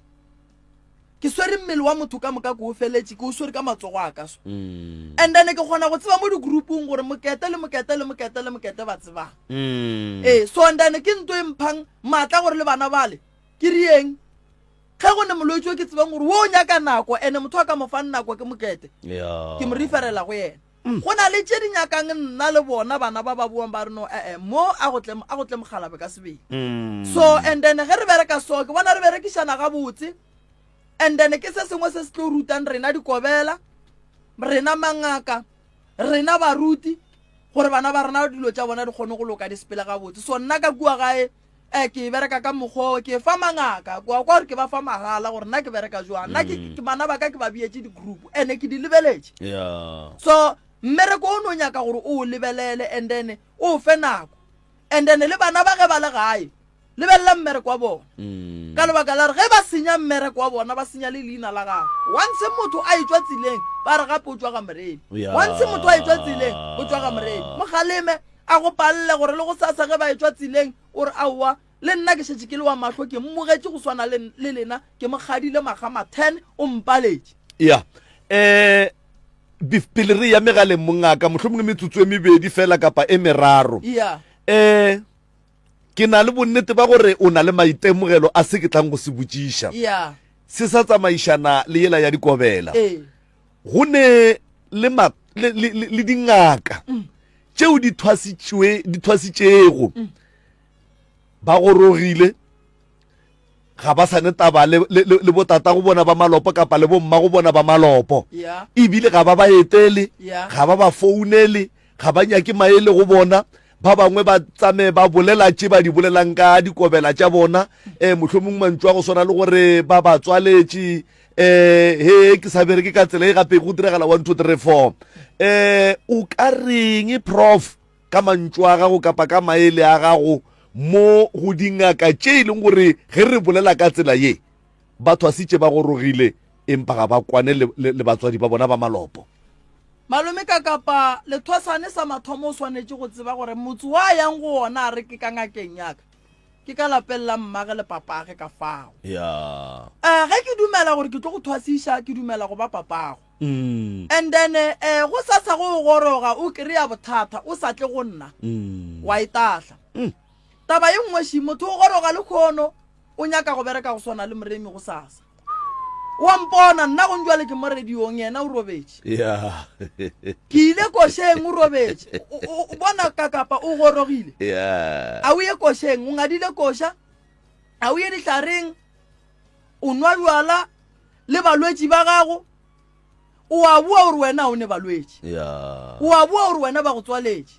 [SPEAKER 9] ke swere mmele wa motho ka moka ko feletse ke o swere ka matsogo a ka so and then ke kgona go tseba mo di-groupong gore mokete ba tsebang so and then ke nto e mphang maatla gore le bana bale ke rieng ge go ne molwetse o ke tsebang gore wo o nyaka nako ene motho a ka mo fang nako ke mokete ke mo referela go yena go na le tše di nyakang nna le bona bana ba ba buang ba re no mo a go tle mogalabe ka sebele so and then ge re bereka so ke bona re berekišana ga botse and then ke se sengwe se se tlo rutang rena dikobela rena mangaka rena baruti gore bana ba rena dilo tša bona di kgone go loka di sepela ga botse so nna ka kua gae ke bereka ka mokgwa ke fa mangaka kwa gore ke ba fa mahala gore nna ke bereka jwang nna ke bana ba ka ke ba bietse di-group ene ke di lebeletse so mmereko o no nyaka gore o lebelele and then o fe nako and then le bana ba ge ba le gae lebelela mmereko wa bona ka lebaka la re ge ba senya mmereko wa bona ba senya le leina la gago once motho a etswa tsileng ba re gape o tswa ka moreni once motho a etswa tsileng o tswa ka moreni mogaleme a go palele gore le go sasa ge ba etswa tsileng o re aowa le nna ke šetse ke le wa mahlo ke mmogetse go swana le lena ke mogadile magama 10 o mpaletse
[SPEAKER 7] pele re ya megaleng mongaka mohlomongwe metsotso e mebedi fela kapa e meraro ke na le bonnete ba gore o na le maitemogelo a se ke tlang go se botšiša
[SPEAKER 9] ya
[SPEAKER 7] se sa tsamaišana le yela ya dikobela
[SPEAKER 9] ee
[SPEAKER 7] go ne le dingaka tšeo di thwasitšego ba gorogile ga ba sane taba le botata go bona ba malopo kapa le bomma go bona ba malopo
[SPEAKER 9] ya
[SPEAKER 7] ebile ga ba ba etele
[SPEAKER 9] ya
[SPEAKER 7] ga ba ba founele ga ba nyake maele go bona ba bangwe ba tsame ba bolela tše ba di bolelang ka dikobela tša bona mohlomong mantšu a go swana le gore ba ba tswaletše he ke sa bereke ka tsela e gape go diragala 1 2 3 4 o ka reng prof ka mantšu a gago kapa ka maele a gago mo go dingaka tše e leng gore ge re bolela ka tsela ye batho a sitše ba gorogile empa ga ba kwane le batswadi ba bona ba malopo
[SPEAKER 9] malome ka kapa lethwasane sa mathomo o swanetše go tseba gore motse wa yang go ona a re ke ka ngakeng yaka ke ka lapelela mmage le papage ka fao
[SPEAKER 7] ya
[SPEAKER 9] ge ke dumela gore ke tlo go thwasiša ke dumela go ba papago and then go sasa go goroga o kry-a bothata o sa tle go nna wa itatla taba ye nngwe shi motho o goroga le kgono o nyaka go bereka go swana le moremi go sasa wa mpona nna go njwale ke mo radiong yena o robetse
[SPEAKER 7] ya
[SPEAKER 9] ke ile košeng o robetse o bona ka kapa o gorogile
[SPEAKER 7] ya
[SPEAKER 9] a o ye košeng o ngadile koša a o ye ditlareng o nwa jwala le balwetši ba gago o a bua gore wena o ne balwetši
[SPEAKER 7] ya
[SPEAKER 9] o a bua gore wena ba go tswaletše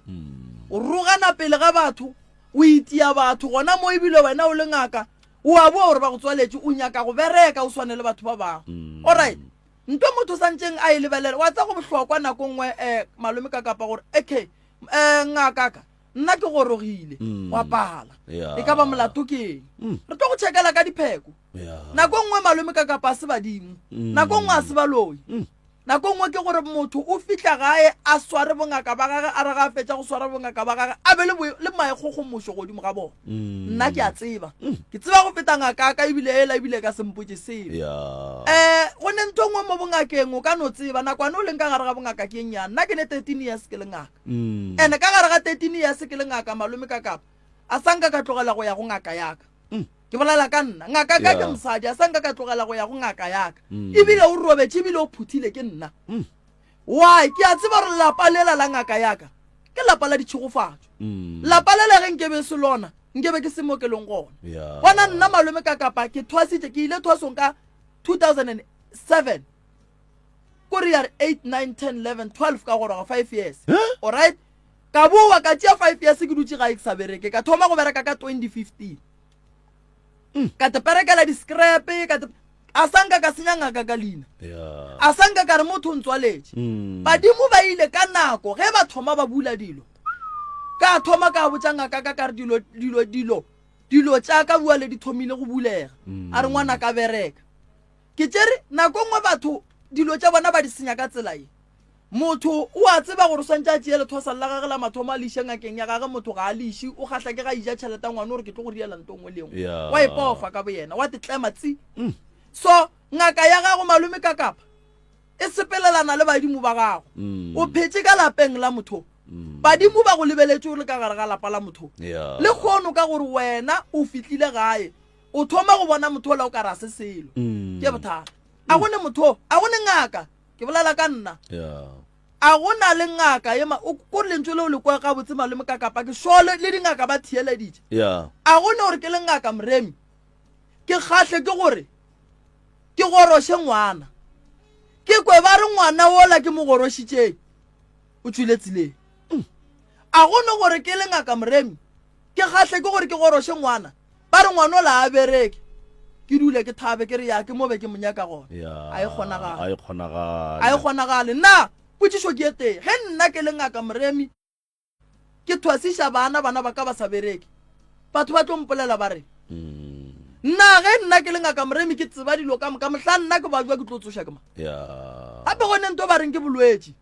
[SPEAKER 9] o rogana pele ga batho o itia batho gona mo ebile wena o le ngaka o a bua gore ba go tswaletše o nyaka go bereka o swane le batho ba bangwe alright ntho motho santseng a e lebelela wa tsa go bohlokwa nako nngwe malome ka kapa gore okay ngakaka nna ke gorogile wa pala e ka ba molato ke eng re tlo go tšhekela ka dipheko nako nngwe malome ka kapa a se badimo nako nngwe a se baloi nako nngwe ke gore motho o fitla gae a sware bongaka ba gage a re ga a fetša go swara bongaka ba gage a be le maekgogomošo godimo ga bona nna ke a tseba ke tseba go feta ngaka ka ebile ka sempotse sebe go ne ntho nngwe mo bongakeng o ka no tseba nakwane o leng ka gare ga bongaka ke ennyane nna ke ne 13 years ke le ngaka and ka gare ga 13 years ke le ngaka malome ka kapa a sanka ka tlogela go ya go ngaka yaka ke bolela ka nna ngaka ka ke mosadi a sanka ka tlogela go ya go ngaka yaka ebile o robetse ebile o phuthile ke nna why ke a tseba gore lapa lela la ngaka yaka ke lapa la ditšhigofatšo lapa lela ge nkebe se lona nkebe ke se mo ke leng gona bona nna malome ka kapa ke thwasitše ke ile thwasong ka 2007 kore ya 8 9 10 11 12 ka goroga 5 years alright ka boa ka tšea 5 years ke dutše ga e ke sa bereke ka thoma go bereka ka 2015 ka te perekela di-scrape a sanka ka senya ngaka ka leina a sanka ka re motho ntswaletše badimo ba ile ka nako ge ba thoma ba bula dilo ka thoma ka botša ngaka ka re dilo tša ka bua le di thomile go bulega a re ngwana ka bereka ke tšere nako nngwe batho dilo tša bona ba di senya ka tsela ye motho o a tseba gore swantse a tšeele thosa la gage la mathomo a leiše ngakeng ya gage motho ga a leiše o kgatlha ke ga ija tšheleta ngwane gore ke tlo go riela nto ngwe lengwe wa ipofa ka bo yena wa tetlema tsi so ngaka ya gago malome ka kapa e sepelelana le badimo ba gago o phetse ka lapeng la motho badimo ba go lebeletse o le ka gare ga lapa la motho le kgono ka gore wena o fitlhile gae o thoma go bona motho la o ka ra se selo ke bothata a gone motho a gone ngaka ke bolela ka nna a gona le ngaka ye ko lentswe le o le kwa ga botse malome ka kapa ke shole le dingaka ba thieleditše a gone gore ke le ngaka moremi ke kgahle ke gore ke goroshe ngwana ke kwe ba re ngwana ola ke mo gorošitšeng o tswile tseleng a gone gore ke le ngaka moremi ke kgahle ke gore ke goroshe ngwana ba re ngwana ola a bereke ke dule ke thabe ke re ya ke mo be ke monyaka gone a e kgonagale nna potšišo ke teng ge nna ke le ngaka moremi ke thwasiša bana ba ka ba sa bereke batho ba tlo mpolela ba re nna ge nna ke le ngaka moremi ke tseba dilo ka mohla nna ke bajwa ke tlo tsoša ke ma gape gone nto ba reng ke bolwetši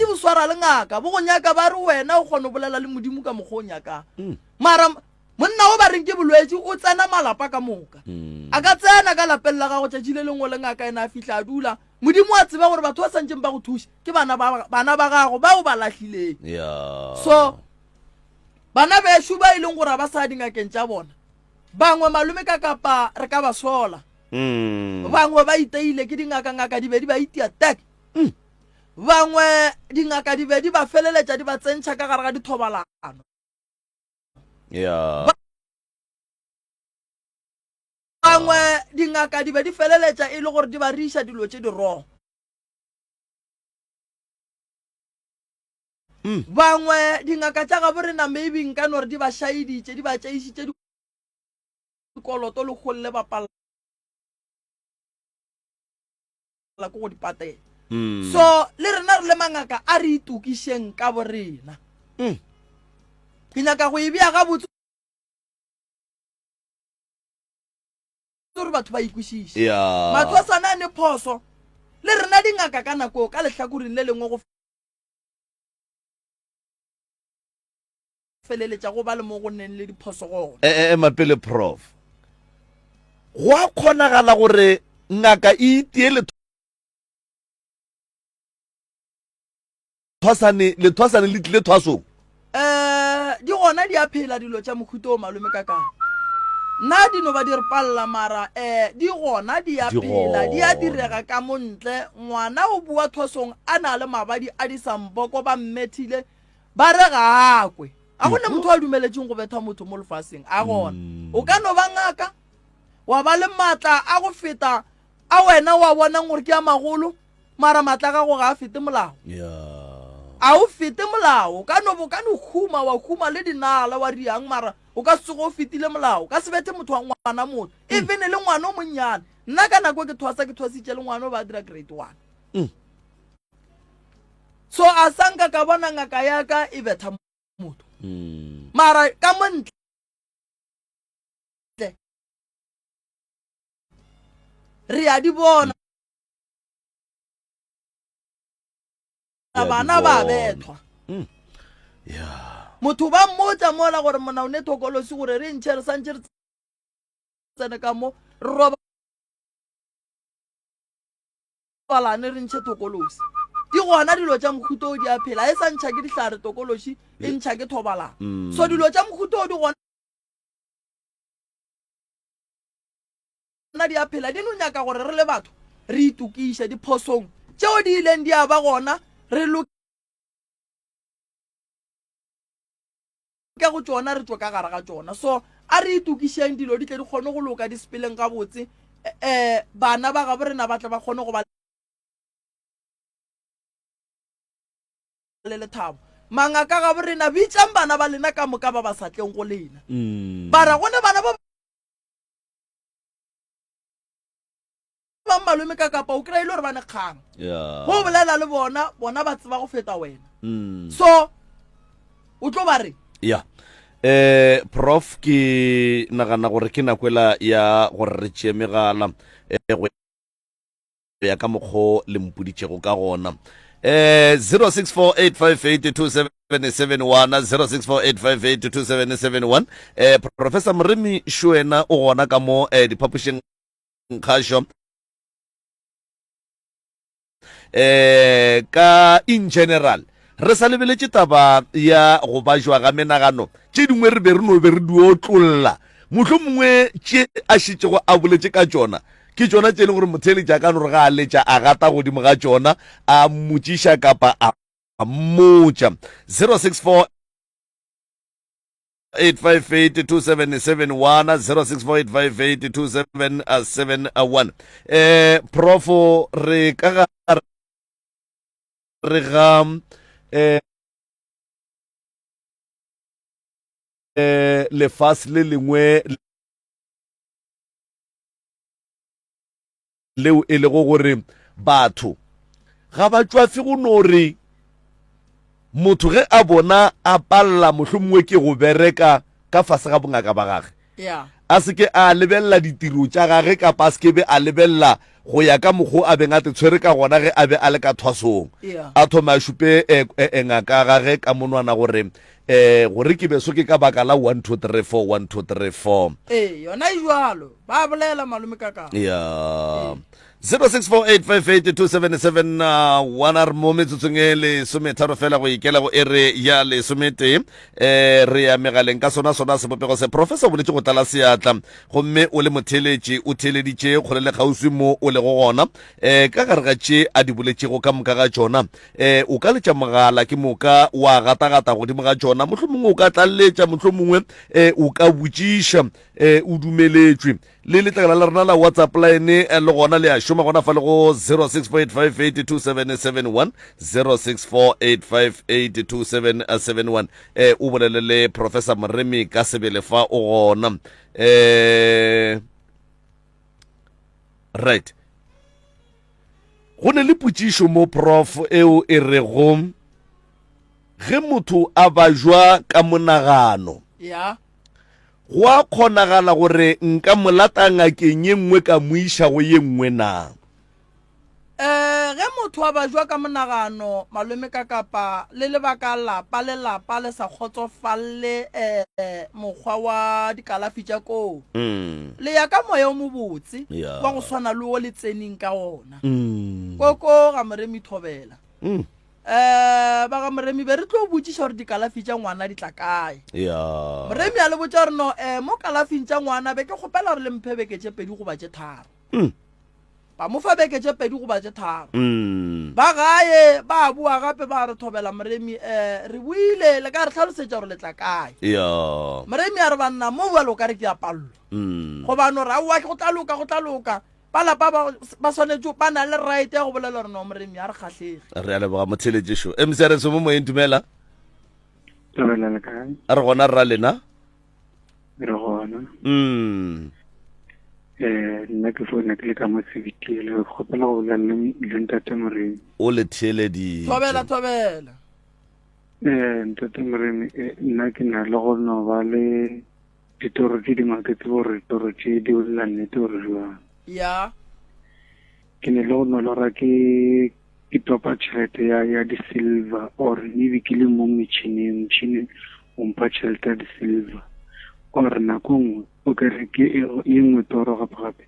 [SPEAKER 9] bo swara le ngaka bo go nyaka ba re wena o kgone go bolela le modimo ka mokgwa o nyakang mara monna o ba reng ke bolwetši o tsena malapa ka moka a ka tsena ka lapeng la gago tšatši le lengwe le ngaka ena a fitlha a dula modimo a tseba gore batho ba santseng ba go thuša ke bana ba gago bao ba lahlileng so bana besho ba ileng gore ba sa dingakeng tša bona bangwe malome ka kapa re ka ba sola bangwe ba iteile ke dingaka-ngaka di be di ba itia tek bangwe dingaka di be di ba feleletša di ba tsentšha ka gare ga dithobalano bangwe dingaka di be di feleletša e le gore di ba riša dilo tše di wrong bangwe dingaka tša ga borena maybe nka no re di ba šaeditše di ba tšaišitše dikoloto le kgolle ba palla ko go dipatela so le rena re le mangaka a re itukišeng ka borena ke nyaka go e bea ga botse gore batho ba ikwešiše matho a sana ne phoso le rena dingaka ka nako ka lehlakoreng le lengwe go feleletša go ba le mo go nneng le diphoso gona
[SPEAKER 7] mapele prof go a kgonagala gore ngaka e itie lethwasane le tlile thwasong
[SPEAKER 9] di gona di a phela dilo tša mohuto o malome ka kang nna di no ba di re palela mara di gona di a phela di a direga ka montle ngwana o bua thwasong a na le mabadi a disamboko ba mmethile ba re gakwe a gone motho a dumeletseng go betha motho mo lefaseng a gona o ka no ba ngaka wa ba le matla a go feta a wena wa bonang gore ke a magolo mara matla ga go ga a fete molao a o fete molao ka no huma wa huma le dinala wa riang mara o ka se go fetile molao ka se bete motho wa ngwana motho even le ngwana o monnyane nna ka nako ke thwasitše le ngwana o ba dira grade 1 so a sanka ka bona ngaka yaka e betha motho mara ka montle re a di bona bana ba bethwa motho ba mmotsa mola gore mona o ne thokolosi gore re ntšhe re santše re tsene ka mo re robalane re ntšhe thokolosi di gona dilo tša mohuto o di a phela e sa ntšha ke dihlare tokološi e ntšha ke thobalana so dilo tša mohuto o di gona di a phela di no nyaka gore re le batho re itukiše diphosong tšeo di ileng di a ba gona re loke go tšona re tlo ka gare ga tšona so a re itukišeng dilo di tle di kgone go loka di sepeleng ka botse bana ba ga borena ba tle ba kgone go ba le lethabo mangaka ga borena bitšang bana ba lena ka moka ba ba sa tleng go lena ba ra gone bana ba malome ka kapa o kry-ile gore ba ne kgang go bolela le bona ba tseba go feta wena so o tlo ba re
[SPEAKER 7] prof ke nagana gore ke nakwela ya gore re tšee megala go ya ka mokgo le mpoditšego ka gona 0648582771 0648582771 professor Moremi Shwena o gona ka mo diphapošeng kgašo ka in general re sa lebeletše taba ya go ba jwa ga menagano tše dingwe re be re no be re dio tlolla mohlho mongwe tše a šitšego a boletše ka tšona ke tšona tše e leng gore motheletša ka no re ga a letša a gata godimo ga tšona a mmotšiša kapa a mmotša 064 8582771 0648582771 profo re ka re ga lefase le lengwe leo e lego gore batho ga ba tšwafe go no re motho ge a bona a palla mohlomongwe ke go bereka ka fase ga bongaka ba gage a se ke a lebella ditiro tša gage kapa a se ke be a lebella go ya ka moggo a beng a te tshwere ka gona ge a be a le ka thwasong
[SPEAKER 9] Yeah.
[SPEAKER 7] a thoma a šupe ngaka gage ka monwana gore gore ke beso ke ka baka la 1 2 3 4 1 2 3 4
[SPEAKER 9] yona e jalo ba bolela malome kakang
[SPEAKER 7] ya 0648582771 a re mo metsotsong e lesometharo fela go ikela go ere ya lesomete re ya megaleng ka sona sebopego se professor o boletse go tlala seatla gomme o le motheletše o theleditše kgole le kgauswi mo o le go gona ka gare ga tše a di boletšego ka moka ga tšona o ka letša mogala ke moka wa gata godimo ga tšona mohlomongwe o ka tlaletša mohlomongwe o ka botšiša o dumeletšwe le letlakala la rena la WhatsApp line le gona le a šoma gona fa le go 0648582771 0648582771 o bolele le professor Moremi ka sebele fa o gona right go ne le potšišo mo prof eo e rego ge motho a ba jwa ka monagano
[SPEAKER 9] ya
[SPEAKER 7] go a kgonagala gore nka molata ngakeng ye nngwe ka moiša go ye nngwe na
[SPEAKER 9] ge motho a ba jwa ka monagano malome ka kapa le lebaka lelapa le sa kgotsofalle mokgwa wa dikalafi tša koo le ya ka moya o mobotse
[SPEAKER 7] Yeah.
[SPEAKER 9] wa go swana le o le tseneng ka ona koko ga Moremi thobela ba ga Moremi be re tlo botšiša gore dikalafi tša ngwana di tla kae
[SPEAKER 7] ya
[SPEAKER 9] Moremi a le botša gore no mo kalafing tša ngwana be ke kgopela gore le mphe beke tše pedi goba tše tharo ba mo fa beke tše pedi goba tše tharo ba gae ba bua gape ba re thobela Moremi re buile le ka re tlhalosetša gore le tla kae
[SPEAKER 7] ya
[SPEAKER 9] Moremi a re banna mo bua le o ka re ke a pallo gobane re aowa ke go tlaloka balapa ba swanetše ba na le right ya go bolela gore no Moremi a re kgatlhege
[SPEAKER 7] re a leboga motheletšešo mc re se mo moeng dumela
[SPEAKER 10] le kae
[SPEAKER 7] a re gona rra lena
[SPEAKER 10] re gona nna ke founa ke le ka mosebitiele go kgopela go bolela le ntate Moremi
[SPEAKER 7] o le theeleditše
[SPEAKER 9] thobela
[SPEAKER 10] ntate Moremi nna ke na le go no ba le ditoro tse di maketse gore ditoro tse di bolela nnete gore jwang
[SPEAKER 9] ya
[SPEAKER 10] ke ne le go nolora ke topa tšhelete ya di-silver or maybe ke le mo metšhineng o mpha tšhelete ya di-silver or nako nngwe o kere ke e nngwe toro gape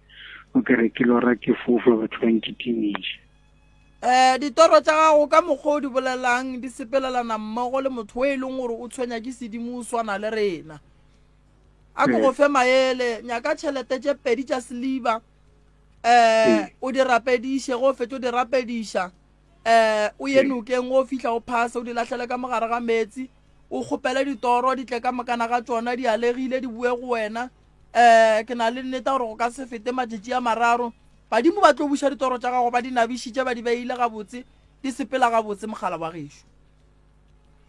[SPEAKER 10] o kere ke lora ke fofa batho ba nkitimiša
[SPEAKER 9] ditoro tša gago ka mokgwa o di bolelang di sepelelana mmogo le motho o e leng gore o tshwenya ke sedimo o swana le rena a ko go fe maele nyaka tšhelete tše pedi tša sliver o di rapediše go fetša o di rapediša o ye nokeng o fihla o phasa o di latlhele ka mogare ga metsi o kgopele ditoro di tle ka makana ga tšona di alegile di bue go wena ke na le nnete gore go ka se fete matšatši a mararo badimo ba tlo buša ditoro tša gago ba di nabišitše ba di beile gabotse di sepela gabotse mogala wa gešo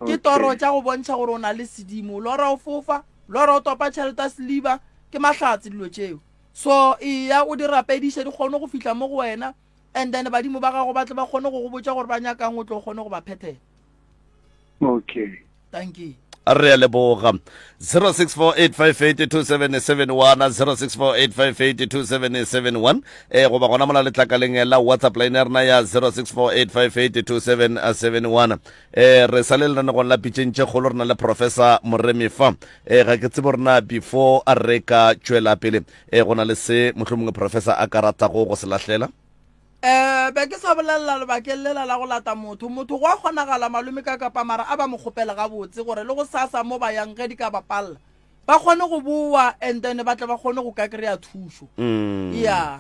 [SPEAKER 9] ke toro tša go bontšha gore o na le sedimo lora o fofa lora o topa tšhelete sliver ke mahlatse dilo tšeo so ya o di rapediše di kgone go fihla mo go wena and then badimo ba gago ba tle ba kgone go go botša gore ba nyakang o tlo kgone go ba phethela
[SPEAKER 10] okay
[SPEAKER 9] thank you
[SPEAKER 7] a re a leboga 0648582771 0648582771 goba gona mola letlakaleng la WhatsApp line ya rena ya 0648582771 re sa le lenanegong la pitšentše kgolo rena le professor Moremi fa ga ke tsebo rena before a re ka tšwela pele go na le se mohlomongwe professor a ka ratago go se lahlela
[SPEAKER 9] be ke sa bolelela lebakeng lela la go lata motho go a kgonagala malome ka kapa mara a ba mo kgopela gabotse gore le go sasa mo ba yang ge di ka bapalela ba kgone go bua and then ba tle ba kgone go ka kry-a thušo ya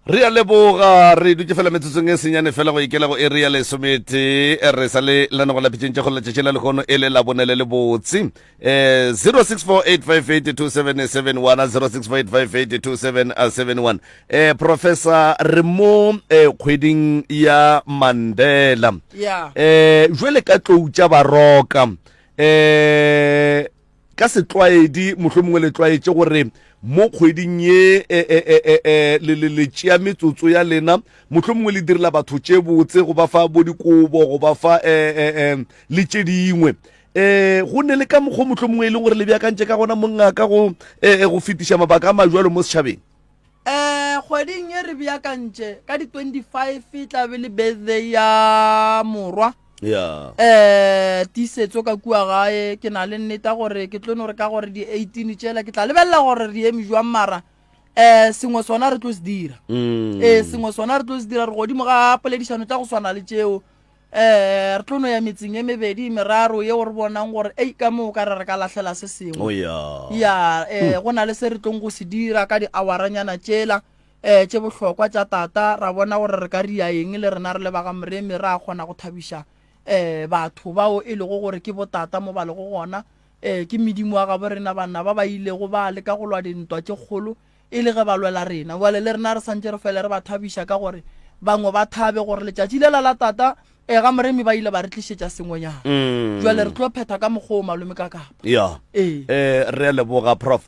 [SPEAKER 7] re a leboga re dutse fela metsotsong e senyane fela go ikela go area lesomete re sa le lanago la pitšentše go letšatši la lekgono e le la bonele le botse 0648582771 0648582771 professor re mo kgweding ya Mandela jwele ka tlou tša baroka ka setlwaedi mohlomongwe le tlwaetše gore mo kgweding ye le tšea metsotso ya lena mohlomongwe le direla batho tše botse go ba fa bo dikobo go ba fa le tše dingwe go ne le ka mokgwa mohlomongwe e leng gore le beakantše ka gona mongaka go fetiša mabaka a majwalo mo setšhabeng
[SPEAKER 9] kgweding e re beakantše ka di 25 tla be le birthday ya morwa tisetso ka kua gae ke na le nneta gore ke tlo no re ka gore di 18 tšela ke tla lebelela gore re eme jwang mara sengwe sona re tlo se dira sengwe sona re tlo se dira re godimo ga poledišano tša go swana le tšeo re tlo no ya metseng e mebedi meraro ye gore bonang gore ka moo ka re ka lahlela se sengwe go na le se re tlong go se dira ka di awaranyana tšela tše bohlokwa tša tata ra bona gore re ka ria eng le rena re le ba ga Moremi ra kgona go thabiša batho bao e lego gore ke botata mo ba le go gona ke medimo wa ga bo rena banna ba ba ilego ba le ka go lwa dintwa tše kgolo e le ge ba lwela rena wale le rena re santse re fele re ba thabiša ka gore bangwe ba thabe gore letšatši le la tata ga Moremi ba ile ba re tlišetša sengwenyana jwale re tlo phetha ka mokgwa o malome ka kapa
[SPEAKER 7] re a leboga prof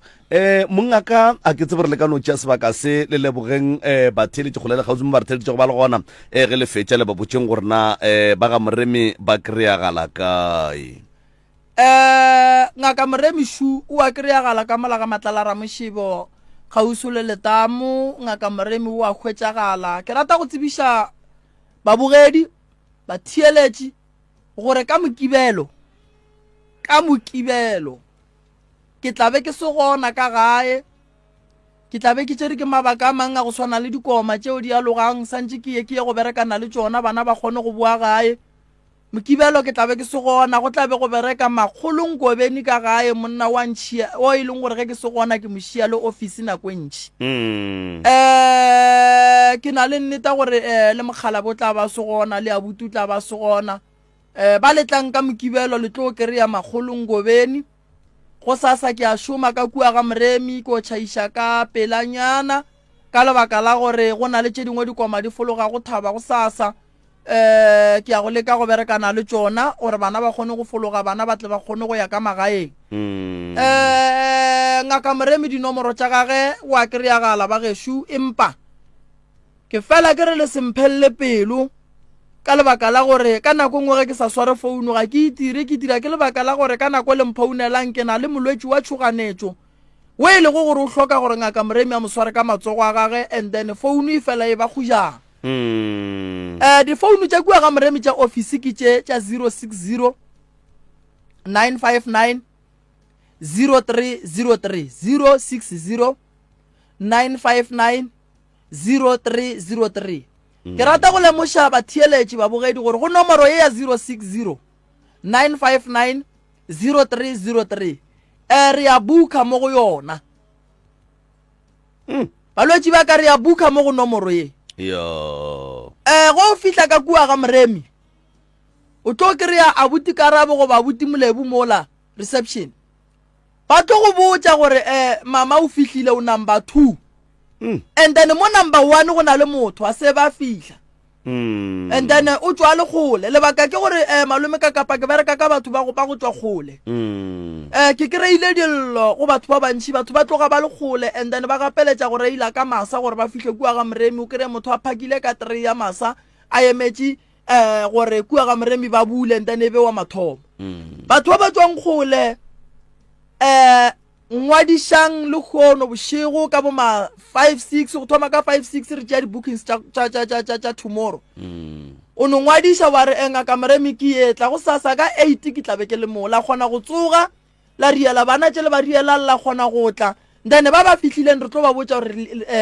[SPEAKER 7] mongaka a ke tsebe re le ka no tšea sebaka se le lebogeng batheletše kgole le kgausimo ba re theletše go ba le gona ge le fetša le ba botšeng gore na ba ga Moremi ba kry-agala kae
[SPEAKER 9] ngaka Moremi Shu o a kry-agala ka mola ga Matlala Ramošebo kgauso le letamo ngaka Moremi o a hwetšagala ke rata go tsebiša babogedi ba thieletše gore ka mokibelo ke tlabe ke se gona ka gae ke tlabe ke tšere ke mabaka a mang a go swana le dikoma tšeo di alogang santse ke ye go berekana le tšona bana ba kgone go boa gae mokibelo ke tlabe ke se gona go tlabe go bereka makgolonkobeni ka gae monna wa ntšhia o e leng gore ge ke se gona ke mošia le office nako ntši ke na le nneta gore le mogala bo tla ba se gona le abutu tla ba se gona ba letlang ka mokibelo le tlo kry-a makgolonkobeni go sasa ke a šoma ka kua ga Moremi ko tšhaiša ka pelanyana ka lebaka la gore go na le tše dingwe dikoma di fologa go thaba go sasa ke a go leka go berekana le tšona gore bana ba kgone go fologa bana ba tle ba kgone go ya ka magaeng ngaka Moremi dinomoro tša gage o a kry-agala ba gešo empa ke fela ke re le semphelele pelo ka lebaka la gore ka nako ngwe ge ke sa sware founu ga ke itire ke dira ke lebaka la gore ka nako le mphounelang ke na le molwetši wa tšhoganetšo o e lego gore o hloka gore ngaka Moremi a mo sware ka matsogo a gage and then founu e fela e ba khujang difounu tša kua ga Moremi tša office ke tša 060 959 0303 060 959 0303 ke rata go lemoša batheeletši babogedi gore go nomoro ye ya 060 959 0303 re ya buka mo go yona balwetši ba ka re ya buka mo go nomoro ye go fihla ka kua ga Moremi o tlo kry-a abuti karabo go ba abuti molebu mola reception ba tlo go botša gore mama o fihlile o number 2 and then mo number 1 go na le motho a se ba fihla and then o tswa le gole lebaka ke gore malome ka kapa ke bereka ka batho ba go tswa gole ke kry-ile dillo go batho ba bantši batho ba tloga ba le gole and then ba gapeletša gore ila ka masa gore ba fihle kua ga Moremi o kry motho a phakile ka 3 ya masa a emetše gore kua ga Moremi ba bule and then e be wa mathomo batho ba ba tswang gole ngwadishang le khono bošego ka bo ma 5-6 go thoma ka 5-6 re tšea di-bookings tša tomorrow o no ngwadisha wa re ngaka Moremi ke etla go sasa ka 8 ke tlabe ke le mola kgona go tsoga la riela bana tšele ba riela la kgona go tla then ba ba fihlileng re tlo ba botša gore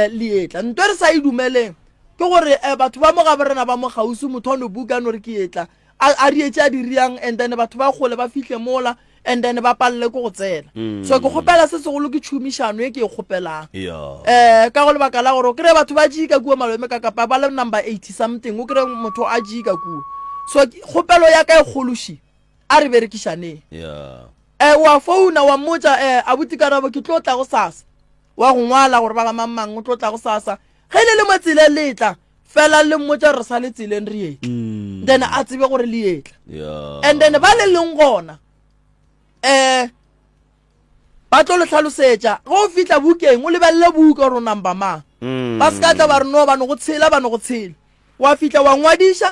[SPEAKER 9] le etla ntwe re sa e dumeleng ke gore batho ba mo ga borena ba mo gausi motho ono buka no re ke etla a rietša a diriang and then batho ba gole ba fihle mola and then ba palle ko go tsela so ke gopela se segolo ke tšhomišano e ke e gopelang ka go lebaka la gore o kry batho ba jika kua malome ka kapa ba le number 80 something o kry motho a jika kua so gopelo ya ka e gološi a re berekišaneng wa founa wa mmotša abuti karabo ke tlo tla go sasa wa go ngwala gore ba ga mamang o tlo tla go sasa ge le matsile letla fela le mmotša re sa le tseleng re etla then a tsebe gore le etla and then ba le leng gona ba tlo le tlhalosetša go fitla bukeng o lebelele buka gore o number mang ba se ka tla ba re no ba no go tshela wa fitla wa ngwadiša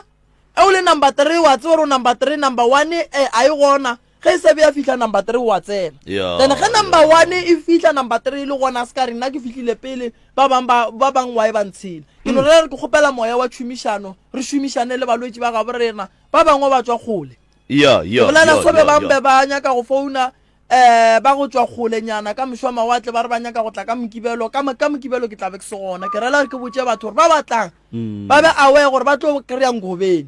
[SPEAKER 9] o le number 3 wa tsebe gore o number 3 number 1 a e gona ge ge se be ya fihla number 3 wa tsena
[SPEAKER 7] Yeah,
[SPEAKER 9] then ge number 1 e fihla number 3 le gona ska re nna ke fihlile pele ba bang wa e ba ntshile ke no re ke gopela moya wa tshumishano re shumishane le balwetsi ba ga borena ba bangwe ba tswa gole bolana sobe bambe ba nyaka go founa ba go tswa gole nyana ka mshwa mawatle ba re ba nyaka go tla ka mokibelo ka mokibelo ke tla be ke sona ke rela ke botse batho ba batlang ba be awe gore ba tlo kreya ngobeni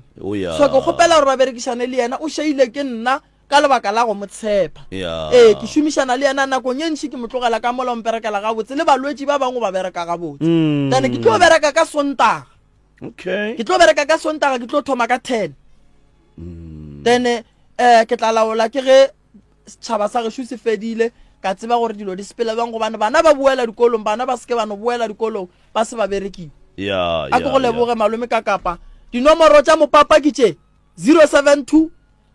[SPEAKER 9] so ke gopela gore ba berekishane le yena o sheile ke nna ka lebaka la go motshepa ke shumishana le yena nako nyenshi ke motlogela ka mola mperekela ga botse le balwetsi ba bangwe ba bereka ga botse then ke tlo bereka ka sontaga ke tlo bereka ka sontaga ke tlo thoma ka 10 then ke tla laola ke ge tšhaba sa gešo se fedile ka tseba gore dilo di sepela bang gobane bana ba buela dikolong bana ba seke bano buela dikolong ba se ba berekiwa a ke go leboge malome ka kapa dinomoro tša mopapa ke tše 072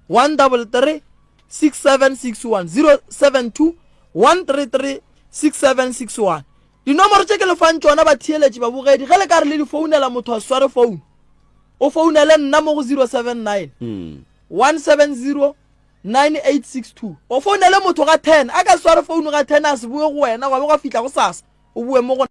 [SPEAKER 9] 133 6761 072 133 6761 dinomoro tše ke lefang tšona ba thieletše ba bogedi ge le ka re le di founela motho a sware phone o founele nna mo go 079 170 9862 o founele motho ga 10 a ka sware phone ga 10 a se bue go wena wa be ga fihla go sasa o bue mo go